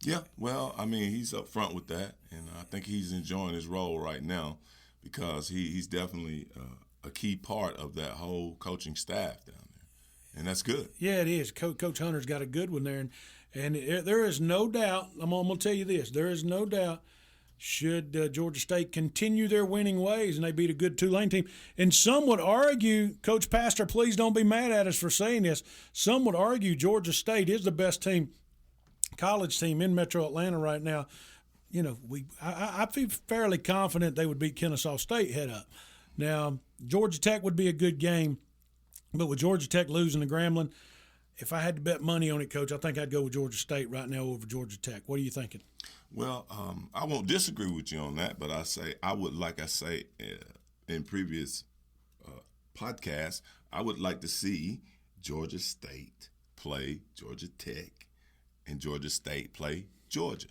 Yeah, well, I mean, he's up front with that, and I think he's enjoying his role right now because he's definitely a key part of that whole coaching staff down there, and that's good. Yeah, it is. Coach Hunter's got a good one there, and there is no doubt. I'm going to tell you this: there is no doubt. Should Georgia State continue their winning ways and they beat a good Tulane team, and some would argue, Coach Pastor, please don't be mad at us for saying this. Some would argue Georgia State is the best college team in Metro Atlanta right now. I feel fairly confident they would beat Kennesaw State head up. Now, Georgia Tech would be a good game, but with Georgia Tech losing to Grambling, if I had to bet money on it, Coach, I think I'd go with Georgia State right now over Georgia Tech. What are you thinking? Well, I won't disagree with you on that, but I would like I say in previous podcasts, I would like to see Georgia State play Georgia Tech and Georgia State play Georgia.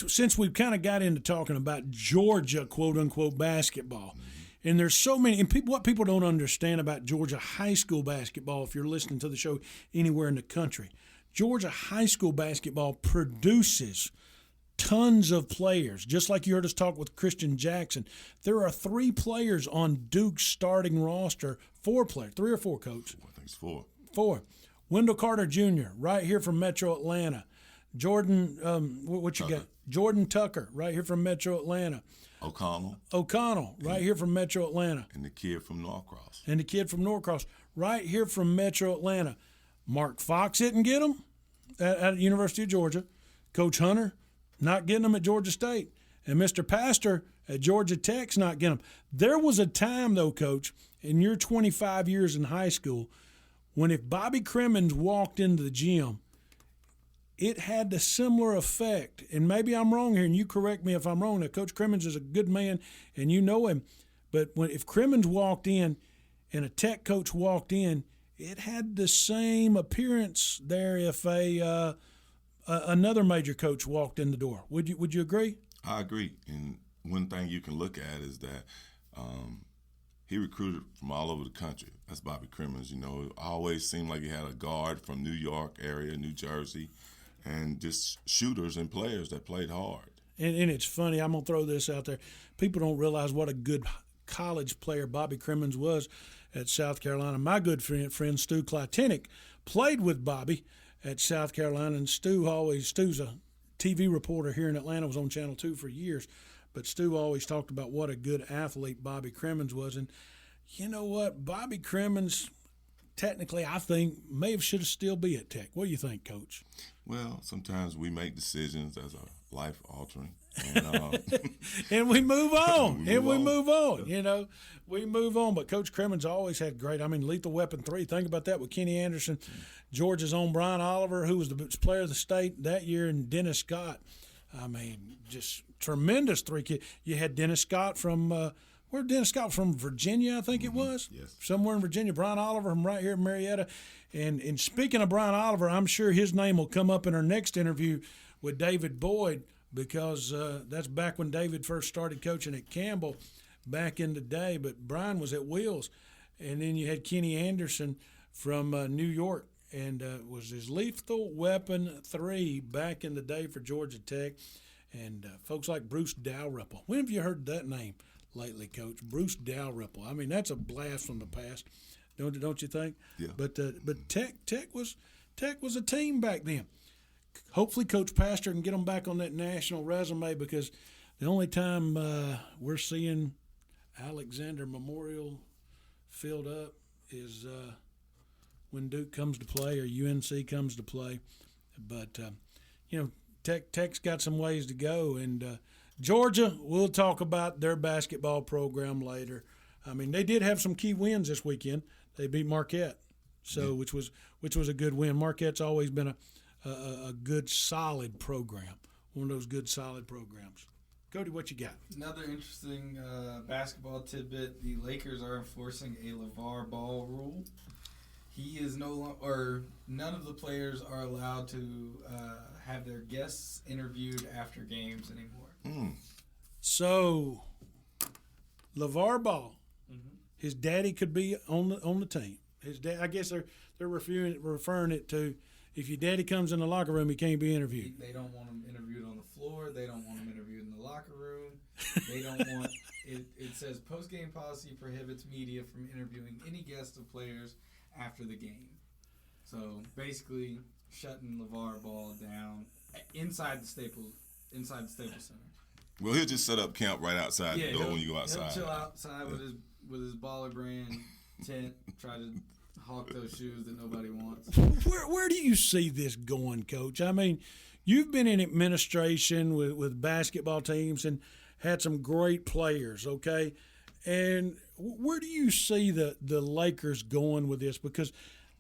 Since we've kind of got into talking about Georgia, quote-unquote, basketball, and there's so many – and what people don't understand about Georgia high school basketball, if you're listening to the show anywhere in the country, Georgia high school basketball produces tons of players. Just like you heard us talk with Christian Jackson, there are 3 players on Duke's starting roster, 4 players, 3 or 4, Coach? I think it's 4. 4. Wendell Carter Jr., right here from Metro Atlanta. Jordan, what you got? Jordan Tucker, right here from Metro Atlanta. O'Connell, right here from Metro Atlanta. And the kid from Norcross. Right here from Metro Atlanta. Mark Fox didn't get him at the University of Georgia. Coach Hunter not getting them at Georgia State. And Mr. Pastor at Georgia Tech's not getting them. There was a time, though, Coach, in your 25 years in high school, when if Bobby Crimmins walked into the gym, it had the similar effect. And maybe I'm wrong here, and you correct me if I'm wrong. Now, Coach Crimmins is a good man, and you know him. But if Crimmins walked in and a Tech coach walked in, it had the same appearance there if another major coach walked in the door. Would you agree? I agree. And one thing you can look at is that he recruited from all over the country. That's Bobby Crimmins. You know, it always seemed like he had a guard from New York area, New Jersey, and just shooters and players that played hard. And it's funny, I'm going to throw this out there. People don't realize what a good college player Bobby Crimmins was at South Carolina. My good friend Stu Kleitenick played with Bobby at South Carolina, and Stu's a TV reporter here in Atlanta, was on Channel 2 for years, but Stu always talked about what a good athlete Bobby Crimmins was. And you know what? Bobby Crimmins, technically, I think, should have still be at Tech. What do you think, Coach? Well, sometimes we make decisions as a life-altering. And, and we move on. we move on. You know, we move on. But Coach Crimmins always had great. I mean, Lethal Weapon 3. Think about that with Kenny Anderson, Georgia's own Brian Oliver, who was the player of the state that year, and Dennis Scott. I mean, just tremendous three kids. You had Dennis Scott from where Dennis Scott from Virginia, I think it was. Yes. Somewhere in Virginia. Brian Oliver from right here in Marietta. And speaking of Brian Oliver, I'm sure his name will come up in our next interview with David Boyd, because that's back when David first started coaching at Campbell back in the day. But Brian was at Wheels. And then you had Kenny Anderson from New York, and was his Lethal Weapon 3 back in the day for Georgia Tech. And folks like Bruce Dalrymple. When have you heard that name lately, Coach? Bruce Dalrymple. I mean, that's a blast from the past, don't you think? Yeah. But Tech was a team back then. Hopefully Coach Pastor can get them back on that national resume, because the only time we're seeing Alexander Memorial filled up is when Duke comes to play or UNC comes to play. But, you know, Tech's got some ways to go. And Georgia, we'll talk about their basketball program later. I mean, they did have some key wins this weekend. They beat Marquette, which was a good win. Marquette's always been a good, solid program, one of those good, solid programs. Cody, what you got? Another interesting basketball tidbit: the Lakers are enforcing a LeVar Ball rule. He is none of the players are allowed to have their guests interviewed after games anymore. So, LeVar Ball, his daddy could be on the team. His dad, I guess they're referring it to, if your daddy comes in the locker room, he can't be interviewed. They don't want him interviewed on the floor. They don't want him interviewed in the locker room. They don't want it. It says post-game policy prohibits media from interviewing any guests of players after the game. So basically, shutting LeVar Ball down inside the Staples Center. Well, he'll just set up camp right outside the door when you go outside. He'll chill outside with his Baller Brand tent, try to hawk those shoes that nobody wants. Where do you see this going, Coach? I mean, you've been in administration with basketball teams and had some great players, okay? And where do you see the Lakers going with this? Because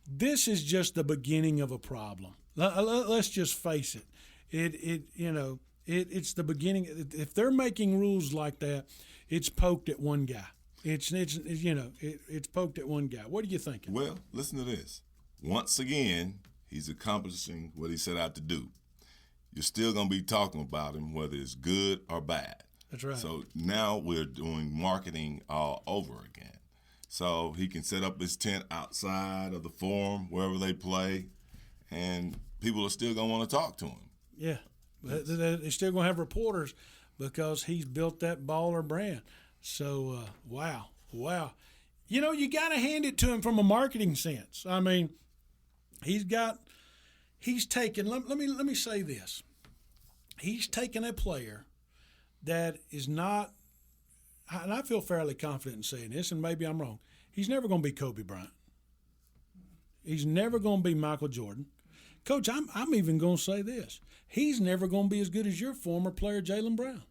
this is just the beginning of a problem. Let's just face it. It's the beginning. If they're making rules like that, it's poked at one guy. It's poked at one guy. What are you thinking? Well, listen to this. Once again, he's accomplishing what he set out to do. You're still going to be talking about him, whether it's good or bad. That's right. So now we're doing marketing all over again. So he can set up his tent outside of the Forum, wherever they play, and people are still going to want to talk to him. Yeah. They're still going to have reporters because he's built that Baller Brand. So, wow. You know, you got to hand it to him from a marketing sense. I mean, he's taken, let me say this. He's taken a player that is not, and I feel fairly confident in saying this, and maybe I'm wrong. He's never going to be Kobe Bryant. He's never going to be Michael Jordan. Coach, I'm even going to say this. He's never going to be as good as your former player, Jaylen Brown.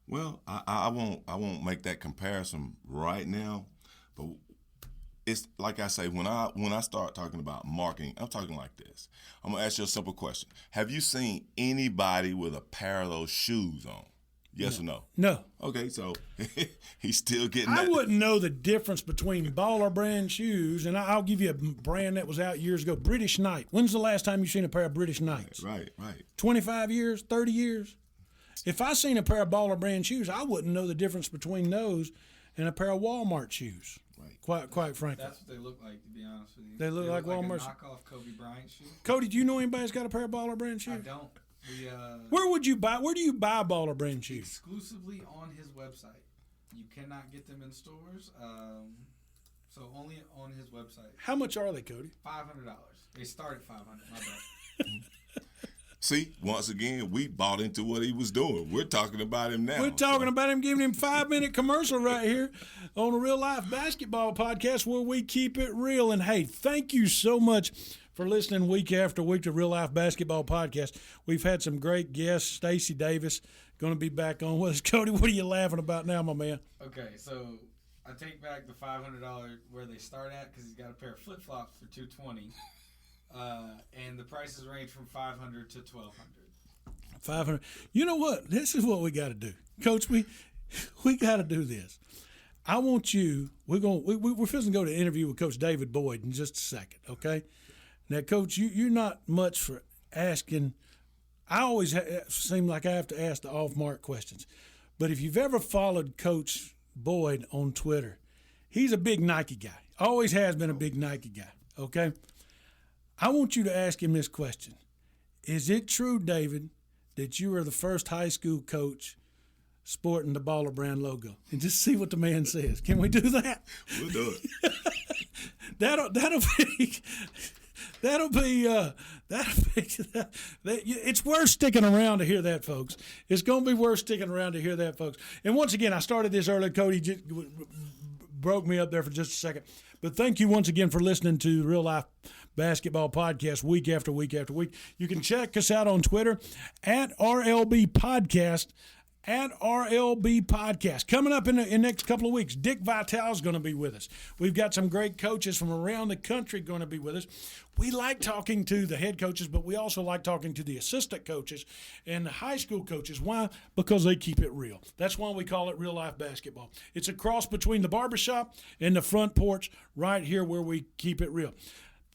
Well, I won't make that comparison right now, but it's like I say, when I start talking about marketing, I'm talking like this. I'm gonna ask you a simple question. Have you seen anybody with a pair of those shoes on? Yes or no? No. Okay, so he's still getting I that. wouldn't know the difference between Baller brand shoes, and I'll give you a brand that was out years ago, British Knight. When's the last time you seen a pair of British Knights? Right. 25 years, 30 years? If I seen a pair of Baller brand shoes, I wouldn't know the difference between those and a pair of Walmart shoes. Right. Quite frankly. That's what they look like, to be honest with you. They look like Walmart. A knockoff Kobe Bryant shoe. Cody, do you know anybody's got a pair of Baller brand shoes? I don't. Where do you buy Baller brand shoes? Exclusively on his website. You cannot get them in stores, so only on his website. How much are they, Cody? $500. They start at $500. My bad. See, once again, we bought into what he was doing. We're talking about him now. We're talking about him, giving him 5-minute commercial right here on the Real Life Basketball Podcast, where we keep it real. And, hey, thank you so much for listening week after week to Real Life Basketball Podcast. We've had some great guests. Stacey Davis going to be back on with us. Cody, what are you laughing about now, my man? Okay, so I take back the $500 where they start at because he's got a pair of flip-flops for $220. And the prices range from $500 to $1,200. $500. You know what? This is what we got to do, Coach. We got to do this. I want you. We're fixing to go to an interview with Coach David Boyd in just a second. Okay. Now, Coach, you're not much for asking. I always seem like I have to ask the off-mark questions. But if you've ever followed Coach Boyd on Twitter, he's a big Nike guy. Always has been a big Nike guy. Okay. I want you to ask him this question. Is it true, David, that you are the first high school coach sporting the Baller brand logo? And just see what the man says. Can we do that? We'll do it. It's worth sticking around to hear that, folks. It's going to be worth sticking around to hear that, folks. And once again, I started this earlier. Cody just broke me up there for just a second. But thank you once again for listening to Real Life Basketball Podcast week after week after week. You can check us out on Twitter at RLB Podcast. At RLB Podcast. Coming up in the next couple of weeks, Dick Vitale is going to be with us. We've got some great coaches from around the country going to be with us. We like talking to the head coaches, but we also like talking to the assistant coaches and the high school coaches. Why? Because they keep it real. That's why we call it Real Life Basketball. It's a cross between the barbershop and the front porch right here where we keep it real.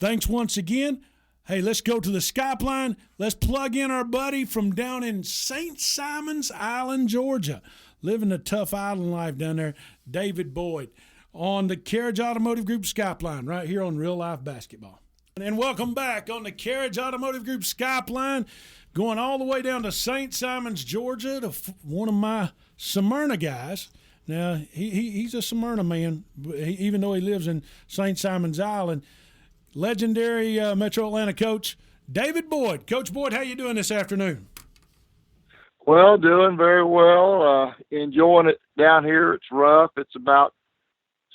Thanks once again. Hey, let's go to the Skype line. Let's plug in our buddy from down in St. Simons Island, Georgia, living a tough island life down there, David Boyd, on the Carriage Automotive Group Skype line right here on Real Life Basketball. And welcome back on the Carriage Automotive Group Skype line, going all the way down to St. Simons, Georgia, to one of my Smyrna guys. Now, he's a Smyrna man, even though he lives in St. Simons Island. Legendary Metro Atlanta coach, David Boyd. Coach Boyd, how you doing this afternoon? Well, doing very well. Enjoying it down here. It's rough. It's about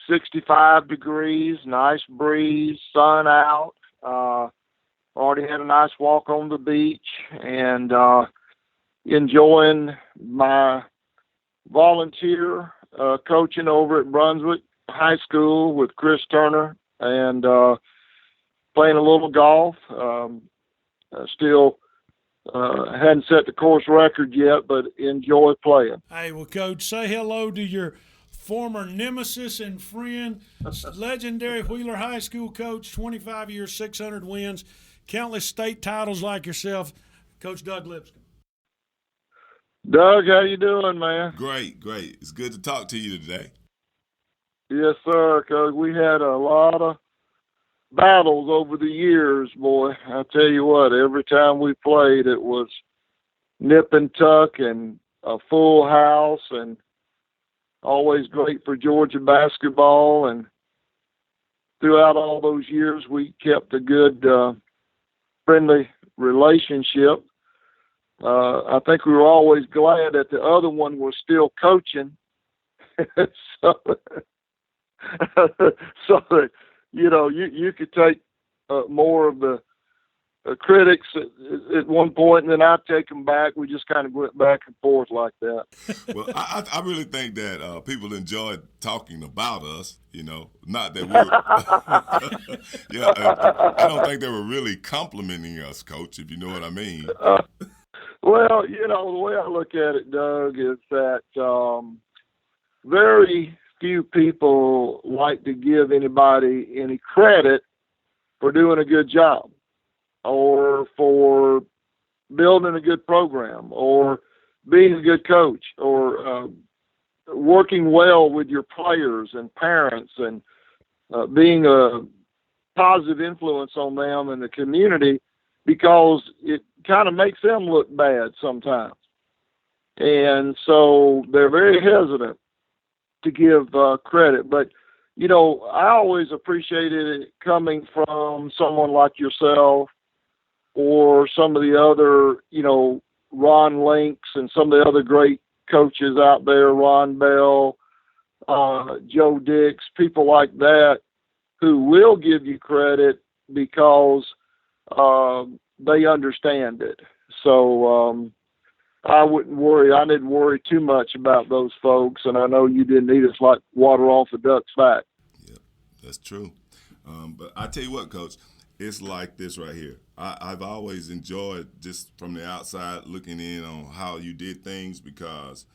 65 degrees, nice breeze, sun out. Already had a nice walk on the beach and enjoying my volunteer coaching over at Brunswick High School with Chris Turner and playing a little golf. Still hadn't set the course record yet, but enjoy playing. Hey, well, Coach, say hello to your former nemesis and friend, legendary Wheeler High School coach, 25 years, 600 wins, countless state titles like yourself, Coach Doug Lipscomb. Doug, how you doing, man? Great. It's good to talk to you today. Yes, sir, Coach. We had a lot of battles over the years, boy. I tell you what, every time we played, it was nip and tuck and a full house, and always great for Georgia basketball. And throughout all those years, we kept a good, friendly relationship. I think we were always glad that the other one was still coaching. so that, you know, you could take more of the critics at one point, and then I'd take them back. We just kind of went back and forth like that. Well, I really think that people enjoyed talking about us, not that we're – yeah, I don't think they were really complimenting us, Coach, if you know what I mean. Well, the way I look at it, Doug, is that very few people like to give anybody any credit for doing a good job or for building a good program or being a good coach or working well with your players and parents and being a positive influence on them and the community, because it kind of makes them look bad sometimes. And so they're very hesitant to give credit. But, I always appreciated it coming from someone like yourself or some of the other, Ron Links and some of the other great coaches out there, Ron Bell, Joe Dix, people like that, who will give you credit because they understand it. So I wouldn't worry. I didn't worry too much about those folks, and I know you didn't either. It's like water off a duck's back. Yeah, that's true. But I tell you what, Coach, it's like this right here. I've always enjoyed just from the outside looking in on how you did things, because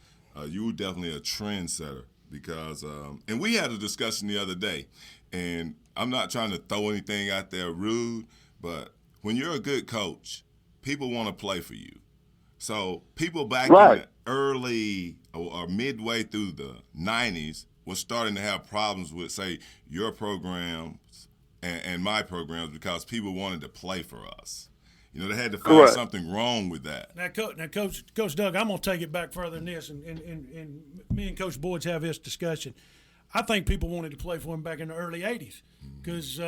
you were definitely a trendsetter. Because and we had a discussion the other day, and I'm not trying to throw anything out there rude, but when you're a good coach, people want to play for you. So people back in the early or midway through the 90s was starting to have problems with, say, your programs and my programs, because people wanted to play for us. They had to find something wrong with that. Now, Coach Doug, I'm going to take it back further than this, and me and Coach Boyd's have this discussion. I think people wanted to play for him back in the early 80s because,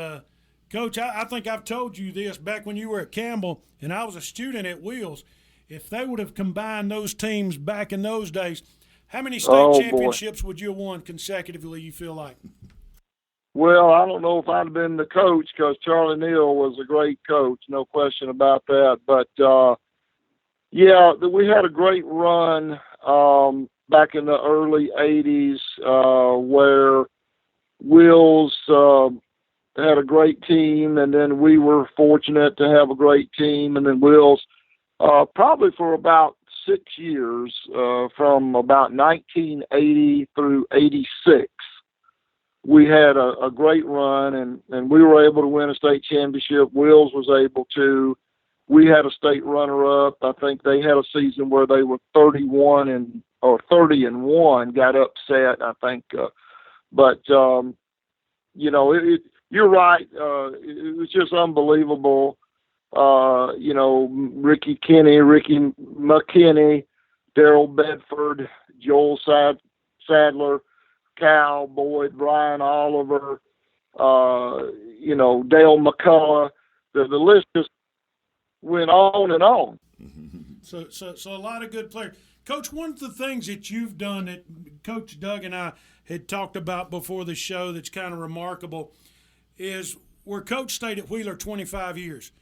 Coach, I think I've told you this back when you were at Campbell and I was a student at Wheels. If they would have combined those teams back in those days, how many state championships would you have won consecutively, you feel like? Well, I don't know if I'd have been the coach, because Charlie Neal was a great coach, no question about that. But, we had a great run back in the early 80s where Wheels had a great team, and then we were fortunate to have a great team, and then Wheels probably for about 6 years, from about 1980 through 86. We had a great run, and we were able to win a state championship. Wheels was able to. We had a state runner-up. I think they had a season where they were 30-1, got upset, I think. You're right. It was just unbelievable. Ricky McKinney, Darrell Bedford, Joel Sadler, Cal Boyd, Brian Oliver, Dale McCullough. The list just went on and on. So a lot of good players. Coach, one of the things that you've done that Coach Doug and I had talked about before the show that's kind of remarkable is where Coach stayed at Wheeler 25 years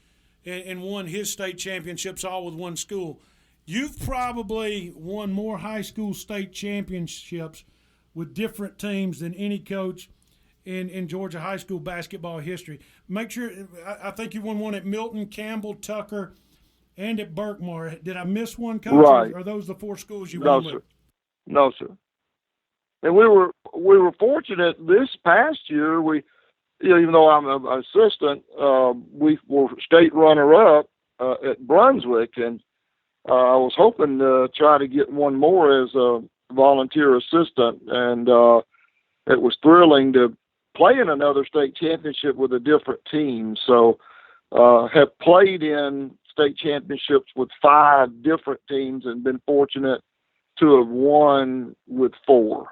and won his state championships all with one school. You've probably won more high school state championships with different teams than any coach in Georgia high school basketball history. Make sure, I think you won one at Milton, Campbell, Tucker, and at Berkmar. Did I miss one, Coach? Right. Or are those the four schools you won with? No, sir. And we were fortunate this past year. Even though I'm an assistant, we were state runner-up at Brunswick, and I was hoping to try to get one more as a volunteer assistant, and it was thrilling to play in another state championship with a different team. So have played in state championships with 5 different teams and been fortunate to have won with 4.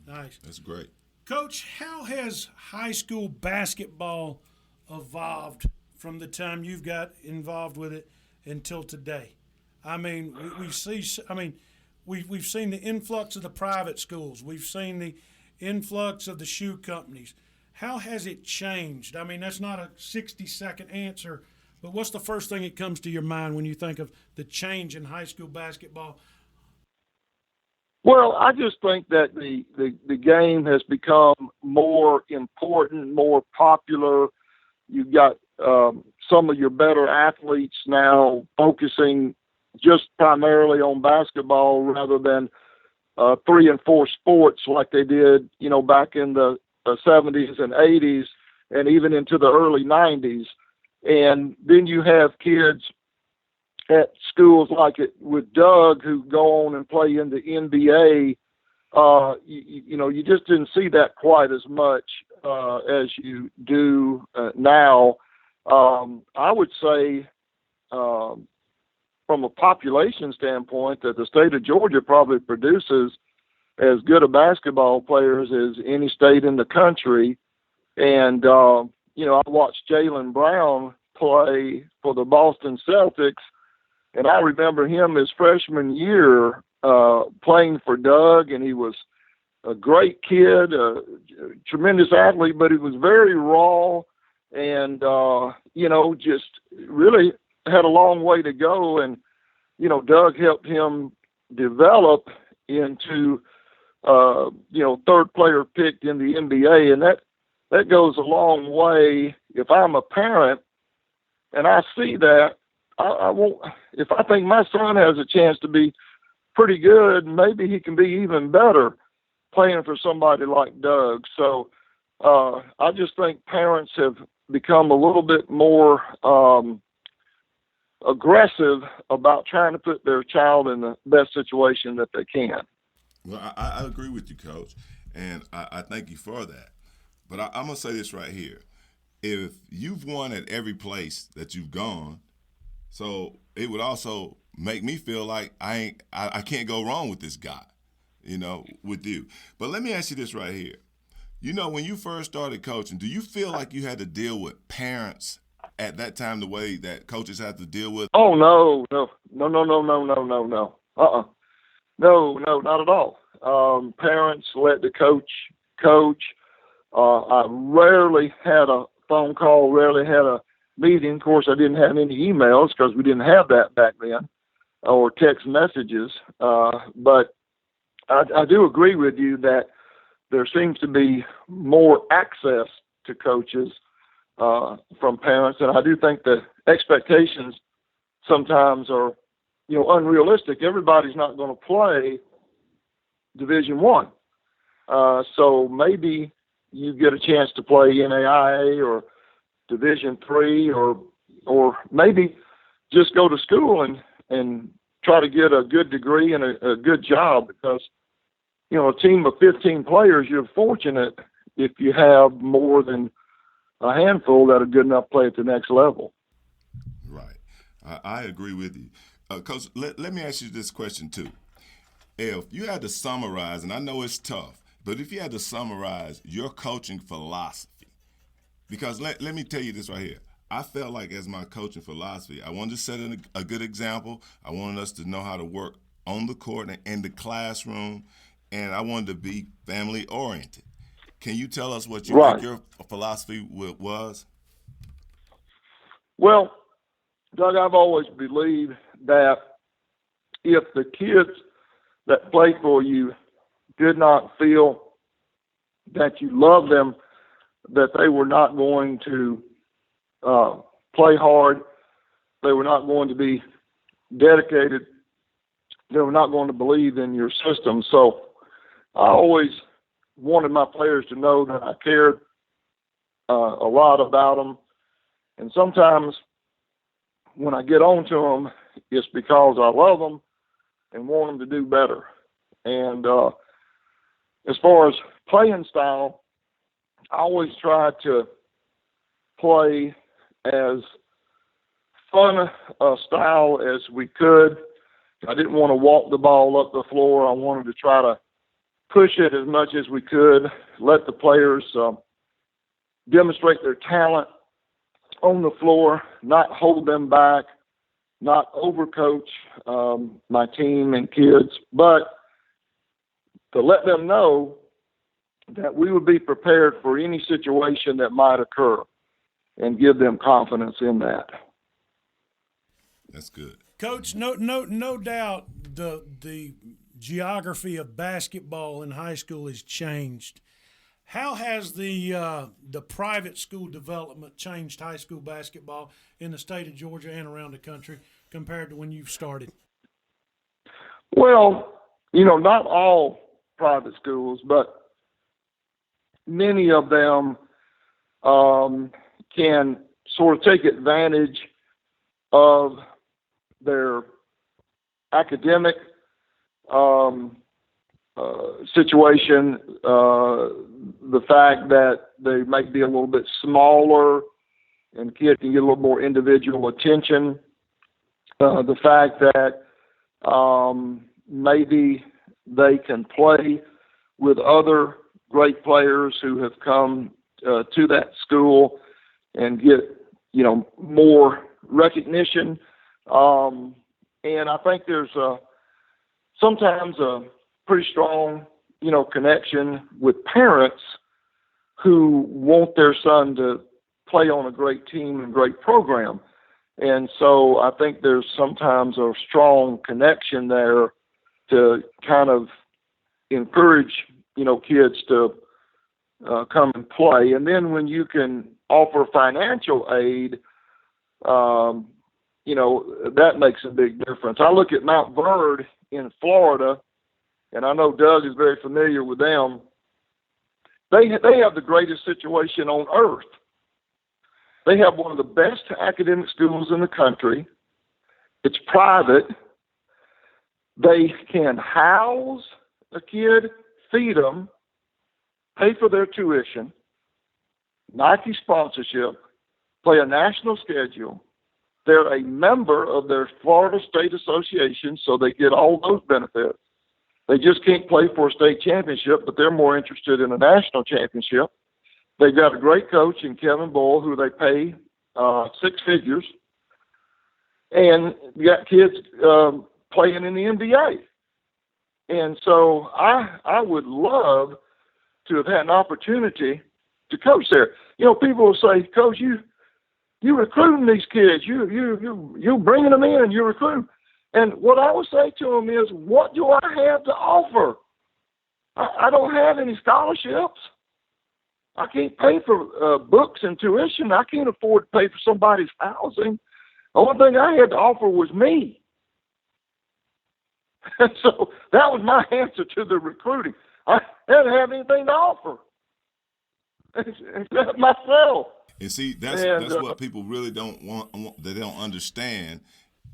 Nice. That's great. Coach, how has high school basketball evolved from the time you've got involved with it until today? I mean, we've seen the influx of the private schools. We've seen the influx of the shoe companies. How has it changed? I mean, that's not a 60-second answer, but what's the first thing that comes to your mind when you think of the change in high school basketball? Well, I just think that the game has become more important, more popular. You've got some of your better athletes now focusing just primarily on basketball rather than 3 and 4 sports like they did, back in the 70s and 80s and even into the early 90s. And then you have kids at schools like it with Doug who go on and play in the NBA. You just didn't see that quite as much as you do now. I would say from a population standpoint that the state of Georgia probably produces as good a basketball players as any state in the country. And, I watched Jaylen Brown play for the Boston Celtics, and I remember him his freshman year playing for Doug, and he was a great kid, a tremendous athlete, but he was very raw and, just really had a long way to go. And, Doug helped him develop into, third player picked in the NBA. And that goes a long way. If I'm a parent and I see that, I won't, if I think my son has a chance to be pretty good, maybe he can be even better playing for somebody like Doug. So I just think parents have become a little bit more aggressive about trying to put their child in the best situation that they can. Well, I agree with you, Coach, and I thank you for that. But I'm going to say this right here. If you've won at every place that you've gone, so it would also make me feel like I can't go wrong with this guy, with you. But let me ask you this right here. When you first started coaching, do you feel like you had to deal with parents at that time the way that coaches have to deal with? Oh, no. No, not at all. Parents let the coach. I rarely had a phone call, rarely had a meeting. Of course, I didn't have any emails because we didn't have that back then, or text messages. But I do agree with you that there seems to be more access to coaches from parents, and I do think the expectations sometimes are, unrealistic. Everybody's not going to play Division I, so maybe you get a chance to play NAIA or Division III, or maybe just go to school and try to get a good degree and a good job, because a team of 15 players, you're fortunate if you have more than a handful that are good enough to play at the next level. Right. I agree with you. Coach, let me ask you this question too. If you had to summarize, and I know it's tough, but if you had to summarize your coaching philosophy, because let me tell you this right here. I felt like as my coaching philosophy, I wanted to set a good example. I wanted us to know how to work on the court and in the classroom, and I wanted to be family oriented. Can you tell us what you think your philosophy was? Well, Doug, I've always believed that if the kids that play for you did not feel that you love them, that they were not going to play hard, they were not going to be dedicated, they were not going to believe in your system. So I always wanted my players to know that I cared a lot about them. And sometimes when I get on to them, it's because I love them and want them to do better. And as far as playing style, I always try to play as fun a style as we could. I didn't want to walk the ball up the floor. I wanted to try to push it as much as we could, let the players demonstrate their talent on the floor, not hold them back, not overcoach my team and kids, but to let them know that we would be prepared for any situation that might occur and give them confidence in that. That's good. Coach, no doubt the geography of basketball in high school has changed. How has the private school development changed high school basketball in the state of Georgia and around the country compared to when you started? Well, not all private schools, but many of them can sort of take advantage of their academic situation, the fact that they might be a little bit smaller and kids can get a little more individual attention, the fact that maybe they can play with other great players who have come to that school and get, more recognition. And I think there's sometimes a pretty strong, connection with parents who want their son to play on a great team and great program. And so I think there's sometimes a strong connection there to kind of encourage, kids to come and play. And then when you can offer financial aid, that makes a big difference. I look at Mount Verde in Florida, and I know Doug is very familiar with them. They have the greatest situation on earth. They have one of the best academic schools in the country. It's private. They can house a kid, feed them, pay for their tuition, Nike sponsorship, play a national schedule. They're a member of their Florida State Association, so they get all those benefits. They just can't play for a state championship, but they're more interested in a national championship. They've got a great coach in Kevin Boyle, who they pay 6 figures. And you got kids playing in the NBA. And so I would love to have had an opportunity to coach there. People will say, Coach, you recruiting these kids. You bringing them in, you recruit. And what I would say to them is, what do I have to offer? I don't have any scholarships. I can't pay for books and tuition. I can't afford to pay for somebody's housing. The only thing I had to offer was me. And so that was my answer to the recruiting. I didn't have anything to offer except myself. And see, that's what people really don't want. They don't understand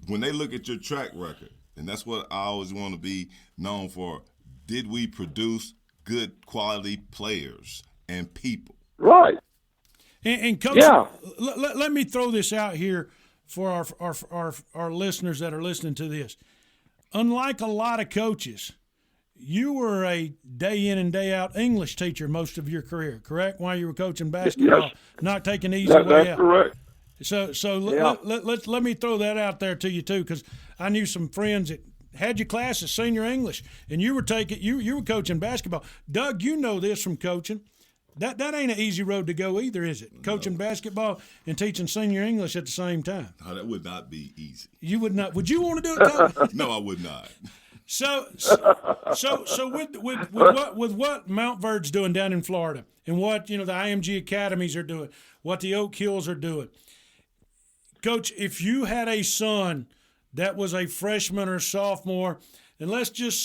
when they look at your track record. And that's what I always want to be known for. Did we produce good quality players and people? Right. And Coach, let me throw this out here for our listeners that are listening to this. Unlike a lot of coaches, you were a day in and day out English teacher most of your career, correct? While you were coaching basketball, yes. Not taking the easy way out. That's correct. So Yeah. let me throw that out there to you too, because I knew some friends that had your class as senior English, and you were coaching basketball. Doug, you know this from coaching. That ain't an easy road to go either, is it? Coaching basketball and teaching senior English at the same time. No, that would not be easy. You would not. Would you want to do it, Coach? No, I would not. So with what Mount Verde's doing down in Florida, and what the IMG academies are doing, what the Oak Hills are doing, Coach, if you had a son that was a freshman or sophomore, and let's just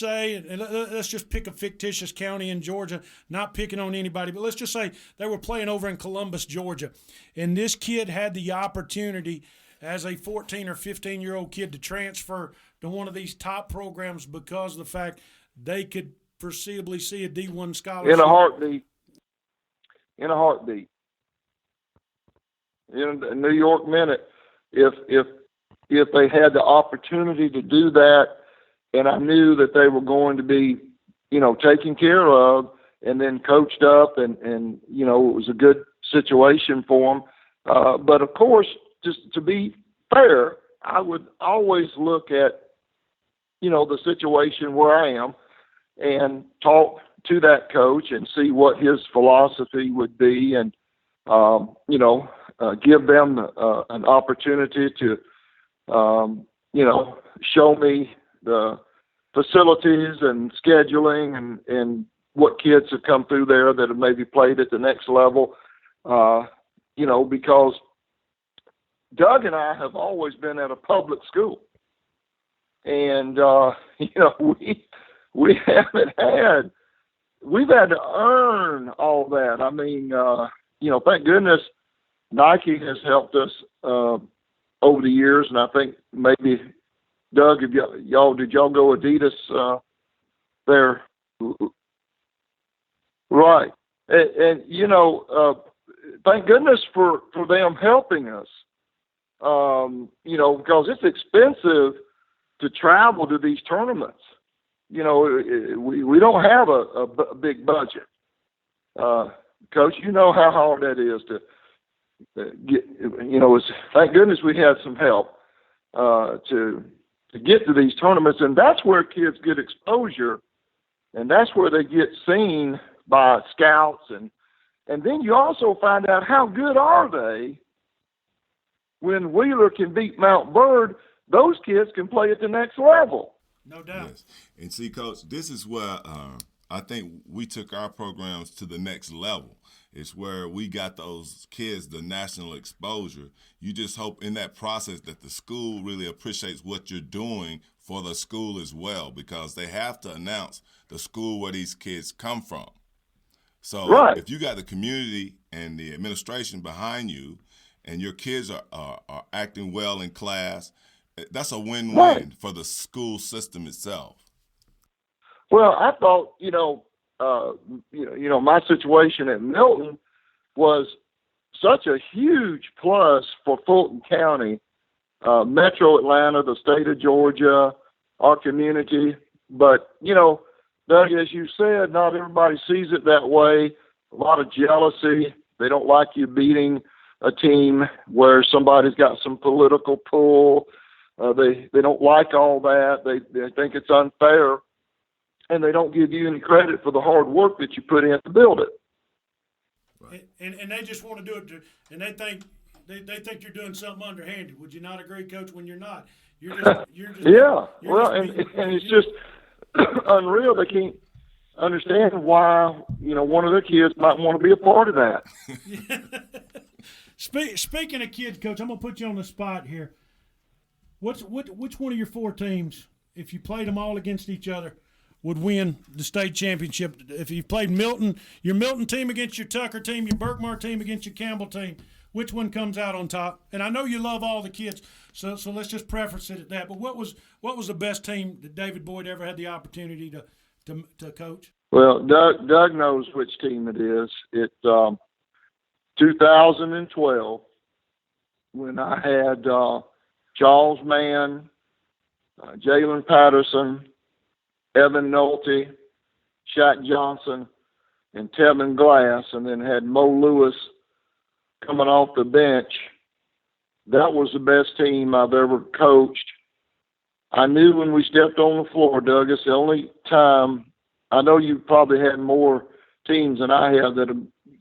pick a fictitious county in Georgia, not picking on anybody, but let's just say they were playing over in Columbus, Georgia, and this kid had the opportunity as a 14 or 15-year-old kid to transfer to one of these top programs because of the fact they could foreseeably see a D1 scholarship. In a heartbeat. In a New York minute, if they had the opportunity to do that, and I knew that they were going to be, taken care of and then coached up, and it was a good situation for them. But of course, just to be fair, I would always look at, the situation where I am and talk to that coach and see what his philosophy would be, and, give them an opportunity to show me the facilities and scheduling and what kids have come through there that have maybe played at the next level. Because Doug and I have always been at a public school. And, we've had to earn all that. I mean, thank goodness Nike has helped us over the years. And I think maybe, Doug, did y'all go Adidas there? Right. And thank goodness for them helping us, because it's expensive to travel to these tournaments. We don't have a big budget. Coach, you know how hard that is to get, thank goodness we had some help to get to these tournaments. And that's where kids get exposure, and that's where they get seen by scouts. And then you also find out how good are they when Wheeler can beat Mount Bird. Those kids can play at the next level. No doubt. Yes. And see, Coach, this is where I think we took our programs to the next level. It's where we got those kids the national exposure. You just hope in that process that the school really appreciates what you're doing for the school as well, because they have to announce the school where these kids come from. So right. If you got the community and the administration behind you and your kids are acting well in class, that's a win-win right. for the school system itself. Well, I thought, my situation at Milton was such a huge plus for Fulton County, Metro Atlanta, the state of Georgia, our community. But, Doug, as you said, not everybody sees it that way. A lot of jealousy. They don't like you beating a team where somebody's got some political pull. They don't like all that. They think it's unfair, and they don't give you any credit for the hard work that you put in to build it. Right. And they just want to do it, and they think you're doing something underhanded. Would you not agree, Coach? When you're not, you're just yeah. And it's just unreal. They can't understand why one of their kids might want to be a part of that. Speaking of kids, Coach, I'm gonna put you on the spot here. Which one of your four teams, if you played them all against each other, would win the state championship? If you played Milton, your Milton team against your Tucker team, your Berkmar team against your Campbell team, which one comes out on top? And I know you love all the kids, so let's just preface it at that. But what was the best team that David Boyd ever had the opportunity to coach? Well, Doug knows which team it is. It's 2012 when I had Charles Mann, Jalen Patterson, Evan Nolte, Shaq Johnson, and Tevin Glass, and then had Mo Lewis coming off the bench. That was the best team I've ever coached. I knew when we stepped on the floor, Doug, it's the only time. I know you probably had more teams than I have that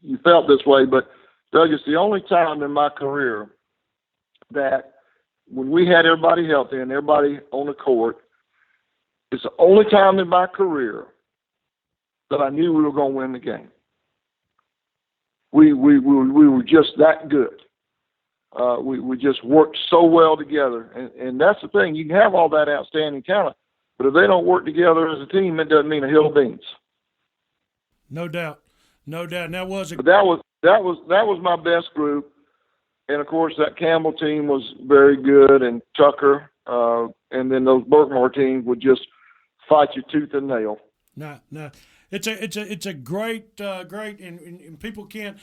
you felt this way, but Doug, it's the only time in my career that when we had everybody healthy and everybody on the court, it's the only time in my career that I knew we were going to win the game. We were just that good. We just worked so well together, and that's the thing. You can have all that outstanding talent, but if they don't work together as a team, it doesn't mean a hill of beans. No doubt. And that was my best group. And of course, that Campbell team was very good, and Tucker, and then those Berkmar teams would just fight you tooth and nail. No, it's a great, and people can't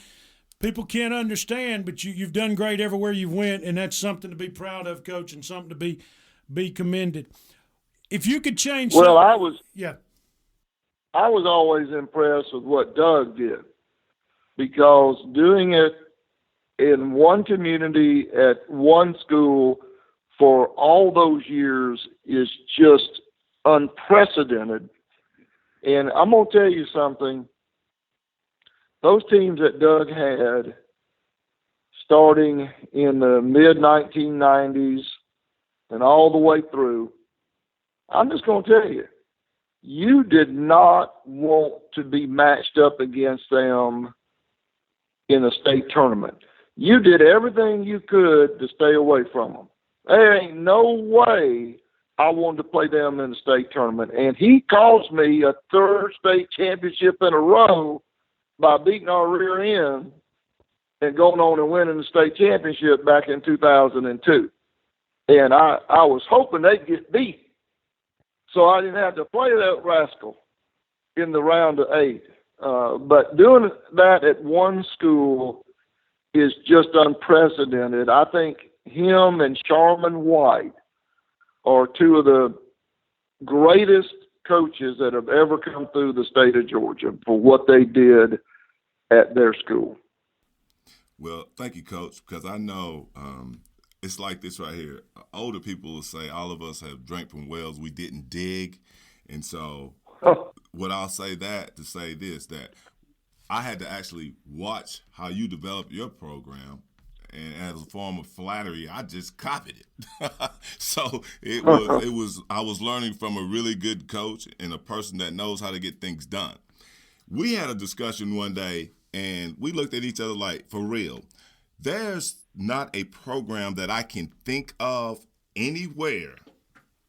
understand, but you've done great everywhere you've went, and that's something to be proud of, Coach, and something to be commended. If you could change, I was always impressed with what Doug did, because doing it in one community at one school for all those years is just unprecedented. And I'm going to tell you something. Those teams that Doug had starting in the mid-1990s and all the way through, I'm just going to tell you, you did not want to be matched up against them in a state tournament. You did everything you could to stay away from them. There ain't no way I wanted to play them in the state tournament. And he cost me a third state championship in a row by beating our rear end and going on and winning the state championship back in 2002. And I was hoping they'd get beat so I didn't have to play that rascal in the round of 8. But doing that at one school is just unprecedented. I think him and Sharman White are two of the greatest coaches that have ever come through the state of Georgia for what they did at their school. Well, thank you, Coach, because I know it's like this right here. Older people will say all of us have drank from wells we didn't dig. And so what I'll say that to say this, that I had to actually watch how you develop your program. And as a form of flattery, I just copied it. So I was learning from a really good coach and a person that knows how to get things done. We had a discussion one day, and we looked at each other like, for real, there's not a program that I can think of anywhere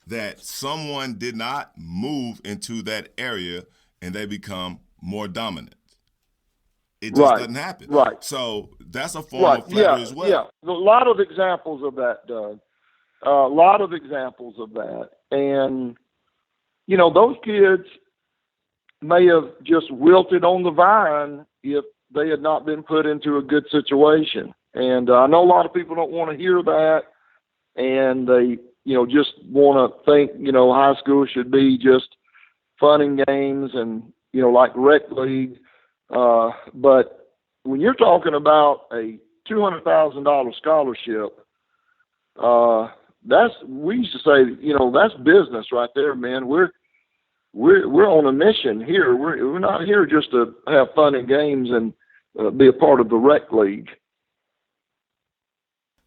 that someone did not move into that area and they become more dominant. It just doesn't happen. Right. So that's a form of flattery as well. Yeah, a lot of examples of that, Doug. A lot of examples of that. And, you know, those kids may have just wilted on the vine if they had not been put into a good situation. And I know a lot of people don't want to hear that. And they, you know, just want to think, you know, high school should be just fun and games and, you know, like rec league. But when you're talking about a $200,000 scholarship, we used to say, you know, that's business right there, man. We're on a mission here. We're not here just to have fun and games and be a part of the rec league.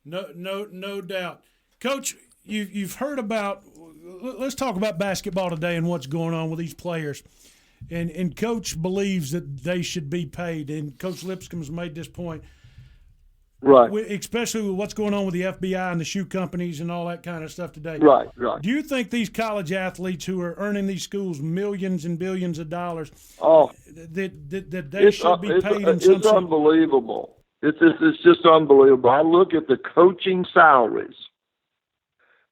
No doubt, Coach. You've heard about. Let's talk about basketball today and what's going on with these players. And Coach believes that they should be paid. And Coach Lipscomb's made this point. Right. Especially with what's going on with the FBI and the shoe companies and all that kind of stuff today. Right. Do you think these college athletes who are earning these schools millions and billions of dollars, that they should be paid in some It's unbelievable. It's just unbelievable. I look at the coaching salaries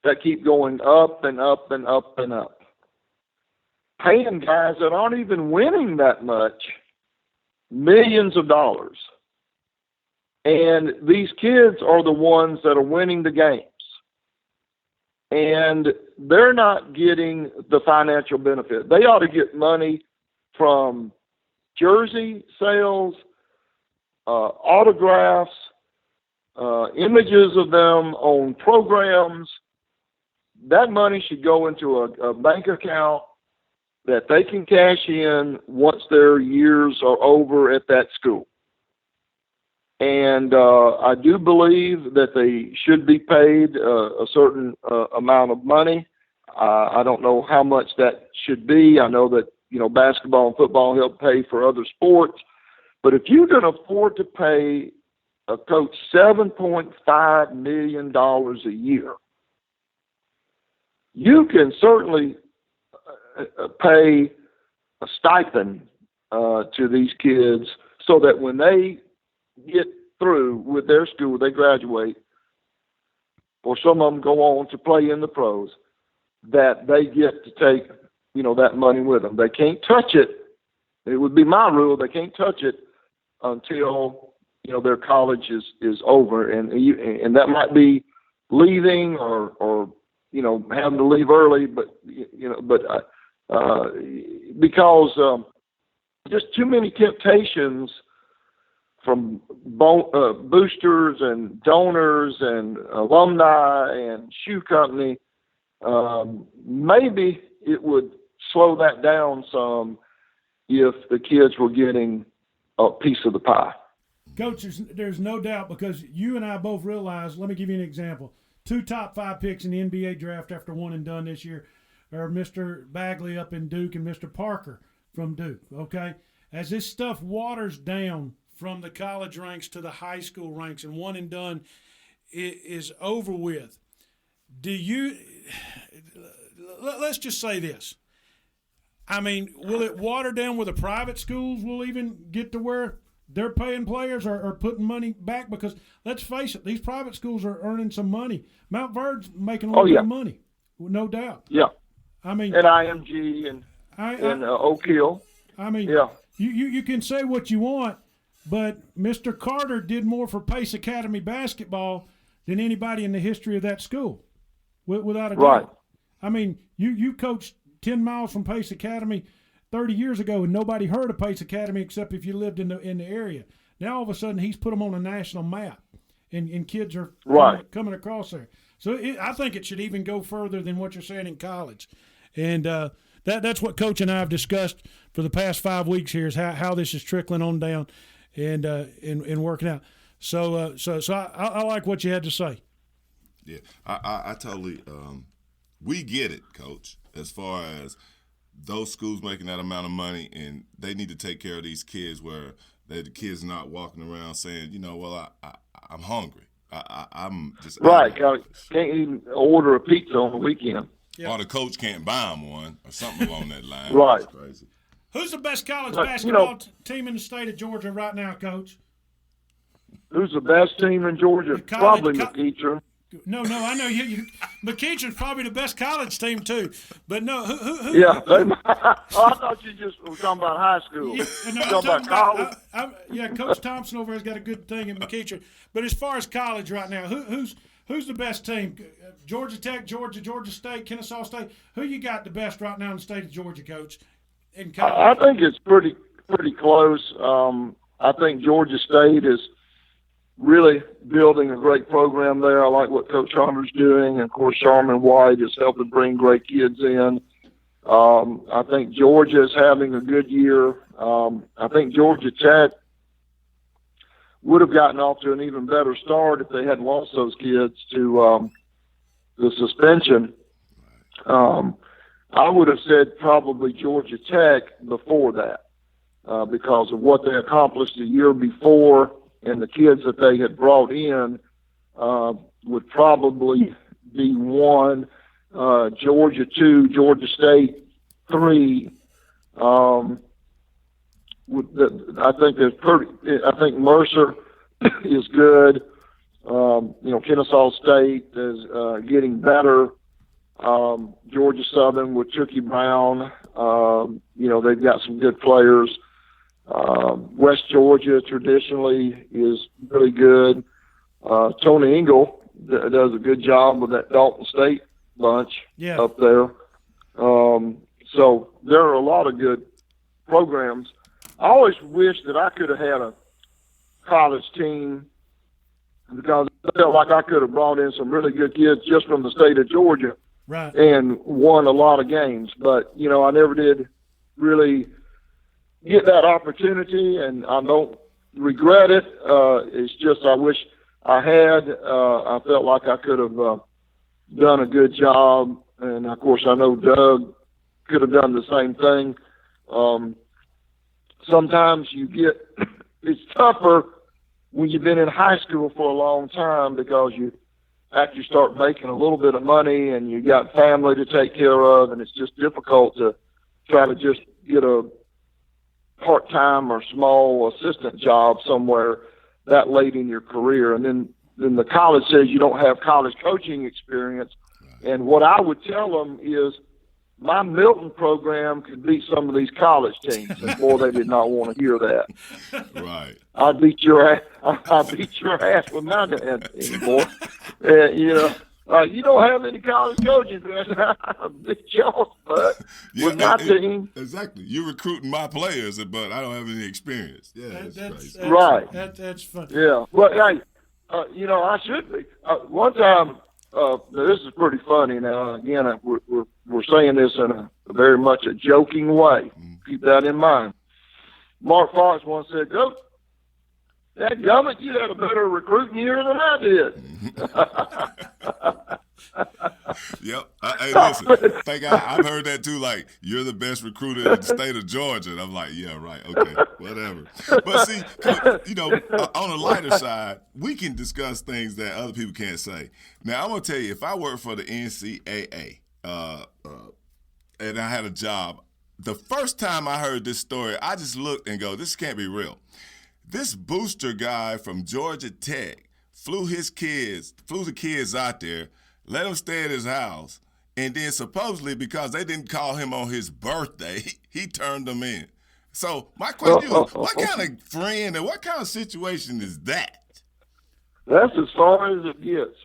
that keep going up and up and up and up. Paying guys that aren't even winning that much millions of dollars. And these kids are the ones that are winning the games. And they're not getting the financial benefit. They ought to get money from jersey sales, autographs, images of them on programs. That money should go into a bank account that they can cash in once their years are over at that school. And I do believe that they should be paid a certain amount of money. I don't know how much that should be. I know that, you know, basketball and football help pay for other sports. But if you can afford to pay a coach $7.5 million a year, you can certainly pay a stipend to these kids so that when they get through with their school, they graduate, or some of them go on to play in the pros, that they get to take, you know, that money with them. They can't touch it. It would be my rule. They can't touch it until, you know, their college is over, and that might be leaving or you know, having to leave early, but because just too many temptations from boosters and donors and alumni and shoe company, maybe it would slow that down some if the kids were getting a piece of the pie. Coach, there's no doubt, because you and I both realize, let me give you an example. 2 top 5 picks in the NBA draft after one and done this year are Mr. Bagley up in Duke and Mr. Parker from Duke, okay? As this stuff waters down from the college ranks to the high school ranks and one and done is over with, let's just say this. I mean, will it water down where the private schools will even get to where they're paying players or putting money back? Because let's face it, these private schools are earning some money. Mount Verde's making a little bit of money, no doubt. Yeah. I mean, and IMG and Oak Hill. I mean, yeah. You can say what you want, but Mr. Carter did more for Pace Academy basketball than anybody in the history of that school, without a doubt. Right. I mean, you coached 10 miles from Pace Academy 30 years ago, and nobody heard of Pace Academy except if you lived in the area. Now all of a sudden he's put them on a national map, and kids are coming across there. So I think it should even go further than what you're saying in college, and that's what Coach and I have discussed for the past 5 weeks here is how this is trickling on down, and working out. So I like what you had to say. Yeah, I totally. We get it, Coach, as far as those schools making that amount of money, and they need to take care of these kids where the kids not walking around saying, well, I'm hungry. I'm just right. Can't even order a pizza on the weekend. Yeah. Or the coach can't buy them one or something along that line. Right. That's crazy. Who's the best college basketball team in the state of Georgia right now, Coach? Who's the best team in Georgia? Probably McEachern. No, I know you. McEachern's probably the best college team too, but no, who? Yeah, I thought you just were talking about high school. Yeah, no, talking about college. Yeah, Coach Thompson over has got a good thing in McEachern, but as far as college right now, who's the best team? Georgia Tech, Georgia State, Kennesaw State. Who you got the best right now in the state of Georgia, Coach? In college? I think it's pretty close. I think Georgia State is really building a great program there. I like what Coach Hunter's doing. And, of course, Sharman White is helping bring great kids in. I think Georgia is having a good year. I think Georgia Tech would have gotten off to an even better start if they hadn't lost those kids to the suspension. I would have said probably Georgia Tech before that because of what they accomplished the year before, and the kids that they had brought in would probably be 1, Georgia 2, Georgia State 3. I think Mercer is good. Kennesaw State is getting better. Georgia Southern with Chucky Brown. They've got some good players. West Georgia traditionally is really good. Tony Ingle does a good job with that Dalton State bunch up there. So there are a lot of good programs. I always wish that I could have had a college team because I felt like I could have brought in some really good kids just from the state of Georgia and won a lot of games. But, I never did really get that opportunity, and I don't regret it. It's just I wish I had. I felt like I could have done a good job, and, of course, I know Doug could have done the same thing. Sometimes it's tougher when you've been in high school for a long time because you actually start making a little bit of money and you got family to take care of, and it's just difficult to try to just get a part-time or small assistant job somewhere that late in your career. And then the college says you don't have college coaching experience. And what I would tell them is my Milton program could beat some of these college teams. And boy, they did not want to hear that. Right. I'd beat your ass. I'd beat your ass with my team, boy. You don't have any college coaching. I beat your butt with my team. Exactly. You're recruiting my players, but I don't have any experience. Yeah, that's right. That's fun. Yeah. Well, hey, I should be. One time, this is pretty funny. Now, again, we're saying this in a very much a joking way. Keep that in mind. Mark Fox once said, That gummit, you had a better recruiting year than I did. Yep. Hey, listen, I've heard that too. Like, you're the best recruiter in the state of Georgia. And I'm like, yeah, right. Okay, whatever. But see, you know, on the lighter side, we can discuss things that other people can't say. Now, I'm going to tell you, if I worked for the NCAA and I had a job, the first time I heard this story, I just looked and go, this can't be real. This booster guy from Georgia Tech flew the kids out there, let him stay at his house, and then supposedly because they didn't call him on his birthday, he turned them in. So my question is, what kind of friend and what kind of situation is that? That's as far as it gets.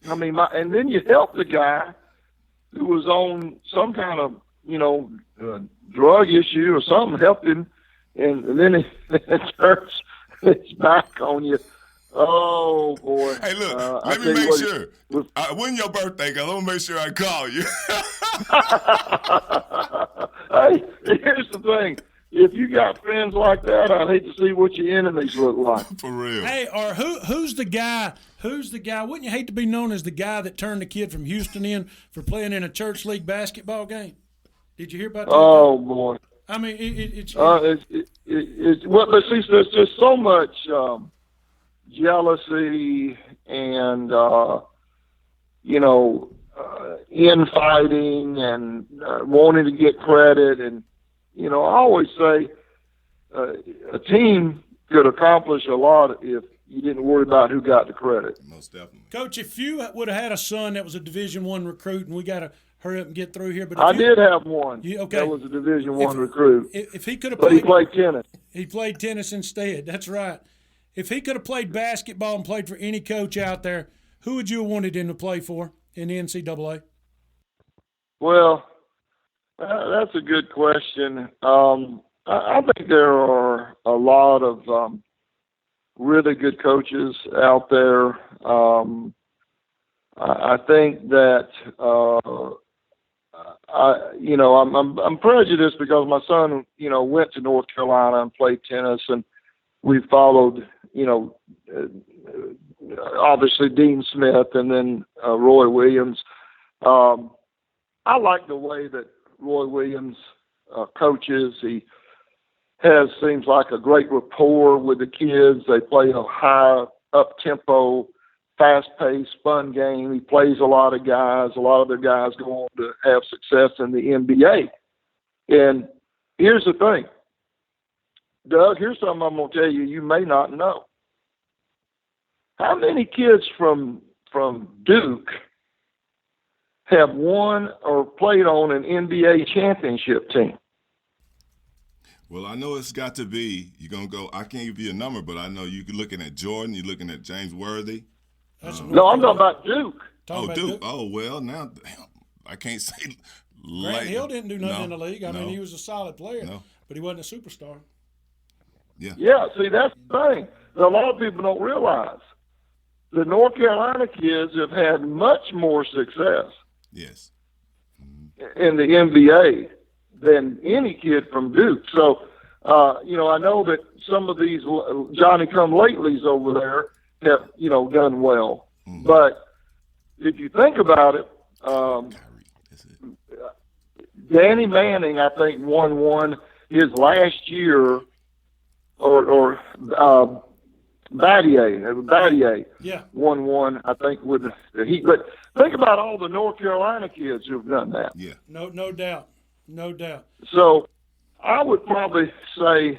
I mean, and then you help the guy who was on some kind of, drug issue or something, helped him, and then it turns its back on you. Oh, boy. Hey, look, let me make sure. When your birthday, because I'm going to make sure I call you. Hey, here's the thing. If you got friends like that, I'd hate to see what your enemies look like. For real. Hey, or who's the guy? Wouldn't you hate to be known as the guy that turned the kid from Houston in for playing in a church league basketball game? Did you hear about that? Oh, boy. I mean, it's well, but see, there's just so much jealousy and infighting and wanting to get credit, and I always say a team could accomplish a lot if you didn't worry about who got the credit. Most definitely. Coach, if you would have had a son that was a Division I recruit, and we got to hurry up and get through here. But I did have one. Okay. That was a Division I recruit. If he could have played, he played tennis. He played tennis instead. That's right. If he could have played basketball and played for any coach out there, who would you have wanted him to play for in the NCAA? Well, that's a good question. I think there are a lot of really good coaches out there. I think that I'm prejudiced because my son, went to North Carolina and played tennis, and we followed, obviously Dean Smith and then Roy Williams. I like the way that Roy Williams coaches. He seems like a great rapport with the kids. They play a high up-tempo, fast-paced, fun game. He plays a lot of guys. A lot of their guys go on to have success in the NBA. And here's the thing, Doug, here's something I'm going to tell you you may not know. How many kids from Duke have won or played on an NBA championship team? Well, I know it's got to be, you're going to go, I can't give you a number, but I know you're looking at Jordan, you're looking at James Worthy. No, I'm talking about Duke. Duke. Oh, well, now, I can't say. Grant Hill didn't do nothing in the league. I mean, he was a solid player, but he wasn't a superstar. Yeah. Yeah, see, that's the thing that a lot of people don't realize. The North Carolina kids have had much more success yes. in the NBA than any kid from Duke. So, I know that some of these Johnny-come-latelys over there have, done well. Mm-hmm. But if you think about it, Danny Manning, I think, won his last year, or Battier won one, I think, with the Heat. But think about all the North Carolina kids who've done that. Yeah. No doubt. No doubt. So I would probably say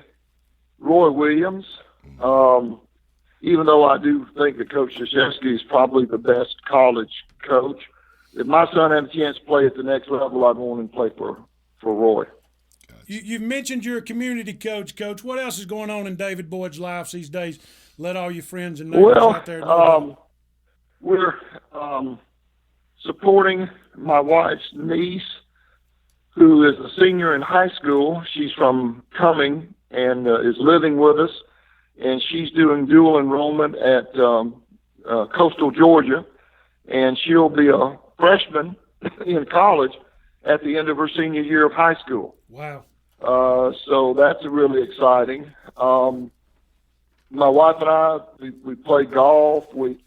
Roy Williams, even though I do think that Coach Krzyzewski is probably the best college coach. If my son had a chance to play at the next level, I'd want him to play for Roy. You've mentioned you're a community coach, Coach. What else is going on in David Boyd's life these days? Let all your friends and neighbors out there know. We're supporting my wife's niece, who is a senior in high school. She's from Cumming and is living with us, and she's doing dual enrollment at Coastal Georgia, and she'll be a freshman in college at the end of her senior year of high school. Wow. So that's really exciting. my wife and I, we play golf. We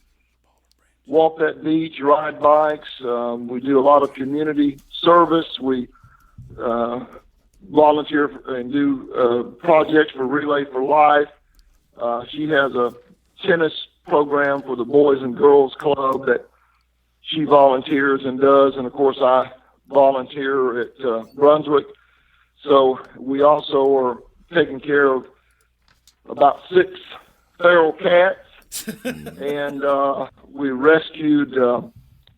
walk that beach, ride bikes. We do a lot of community service. We volunteer and do projects for Relay for Life. She has a tennis program for the Boys and Girls Club that she volunteers and does, and of course I volunteer at Brunswick. So we also are taking care of about 6 feral cats, and we rescued a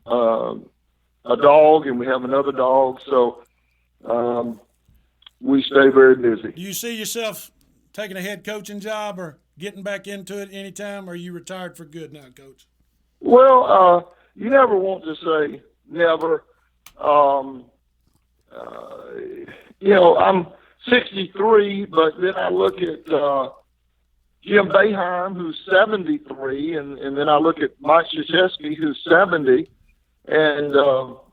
dog, and we have another dog. So we stay very busy. Do you see yourself taking a head coaching job or getting back into it anytime, or are you retired for good now, Coach? Well, you never want to say never. I'm 63, but then I look at Jim Boeheim, who's 73, and then I look at Mike Krzyzewski, who's 70, and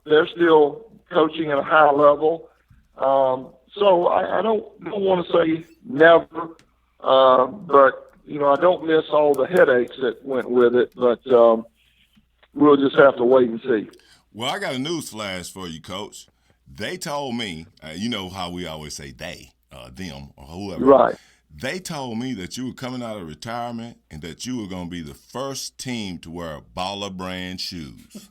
they're still coaching at a high level. So I don't want to say never, but I don't miss all the headaches that went with it. But we'll just have to wait and see. Well, I got a news flash for you, Coach. They told me, you know how we always say they, them, or whoever. Right. They told me that you were coming out of retirement and that you were going to be the first team to wear Baller brand shoes.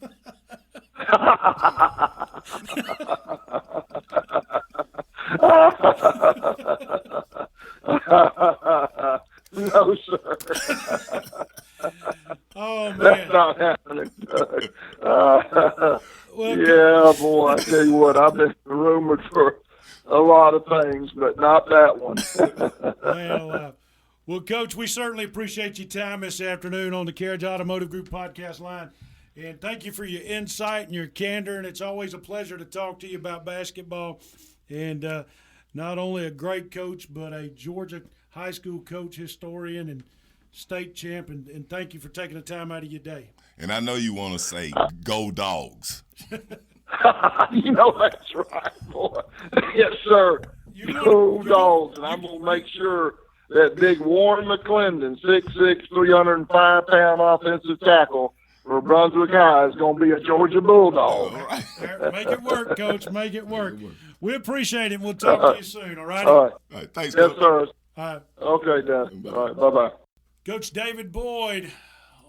No, sir. Oh, man. That's not happening, Doug. Well, Yeah, boy, I tell you what, I've been rumored for a lot of things, but not that one. Well, Coach, we certainly appreciate your time this afternoon on the Carriage Automotive Group podcast line. And thank you for your insight and your candor. And it's always a pleasure to talk to you about basketball. And not only a great coach, but a Georgia high school coach, historian, and state champ. And thank you for taking the time out of your day. And I know you want to say, go Dogs. That's right, boy. Yes, sir. Go Dogs. And I'm going to make sure that big Warren McClendon, 6'6", 305-pound offensive tackle for Brunswick High is going to be a Georgia Bulldog. All right. Make it work, Coach. Make it work. We appreciate it. We'll talk to you soon, all right? All right. All right. Thanks, Yes, Coach. sir. All right. Okay, Dad. All right, bye-bye. Coach David Boyd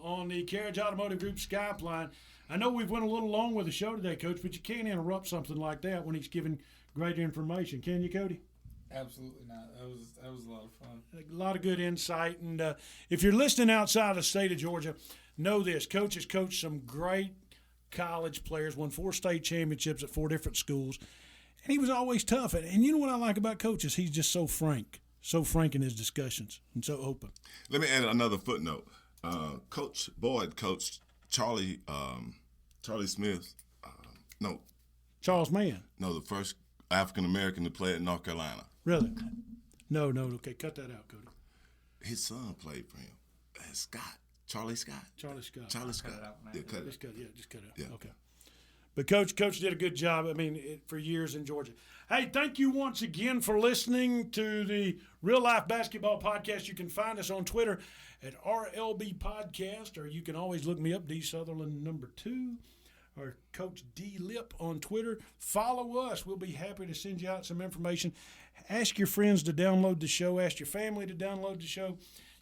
on the Carriage Automotive Group Skype line. I know we've went a little long with the show today, Coach, but you can't interrupt something like that when he's giving great information. Can you, Cody? Absolutely not. That was a lot of fun. A lot of good insight. And if you're listening outside the state of Georgia, know this. Coach has coached some great college players, won 4 state championships at 4 different schools. And he was always tough. And you know what I like about Coach is he's just so frank in his discussions and so open. Let me add another footnote. Coach Boyd coached Charlie Smith. Charles Mann. No, the first African-American to play at North Carolina. Really? No. Okay, cut that out, Cody. His son played for him. Scott. Charlie Scott. Charlie Scott. Cut it out. Yeah, cut it. Just cut it out. Yeah. Okay. But Coach did a good job, for years in Georgia. Hey, thank you once again for listening to the Real Life Basketball Podcast. You can find us on Twitter at RLB Podcast, or you can always look me up, D Sutherland #2, or Coach D Lip on Twitter. Follow us. We'll be happy to send you out some information. Ask your friends to download the show. Ask your family to download the show.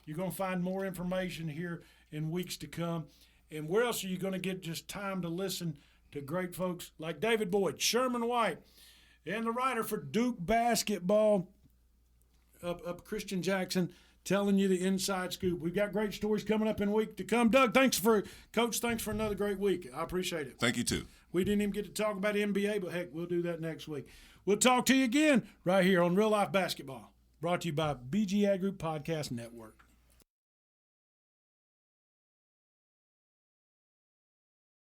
You're going to find more information here in weeks to come. And where else are you going to get just time to listen to great folks like David Boyd, Sharman White, and the writer for Duke Basketball, up Christian Jackson, telling you the inside scoop. We've got great stories coming up in a week to come. Doug, Coach, thanks for another great week. I appreciate it. Thank you, too. We didn't even get to talk about NBA, but, heck, we'll do that next week. We'll talk to you again right here on Real Life Basketball, brought to you by BGA Group Podcast Network.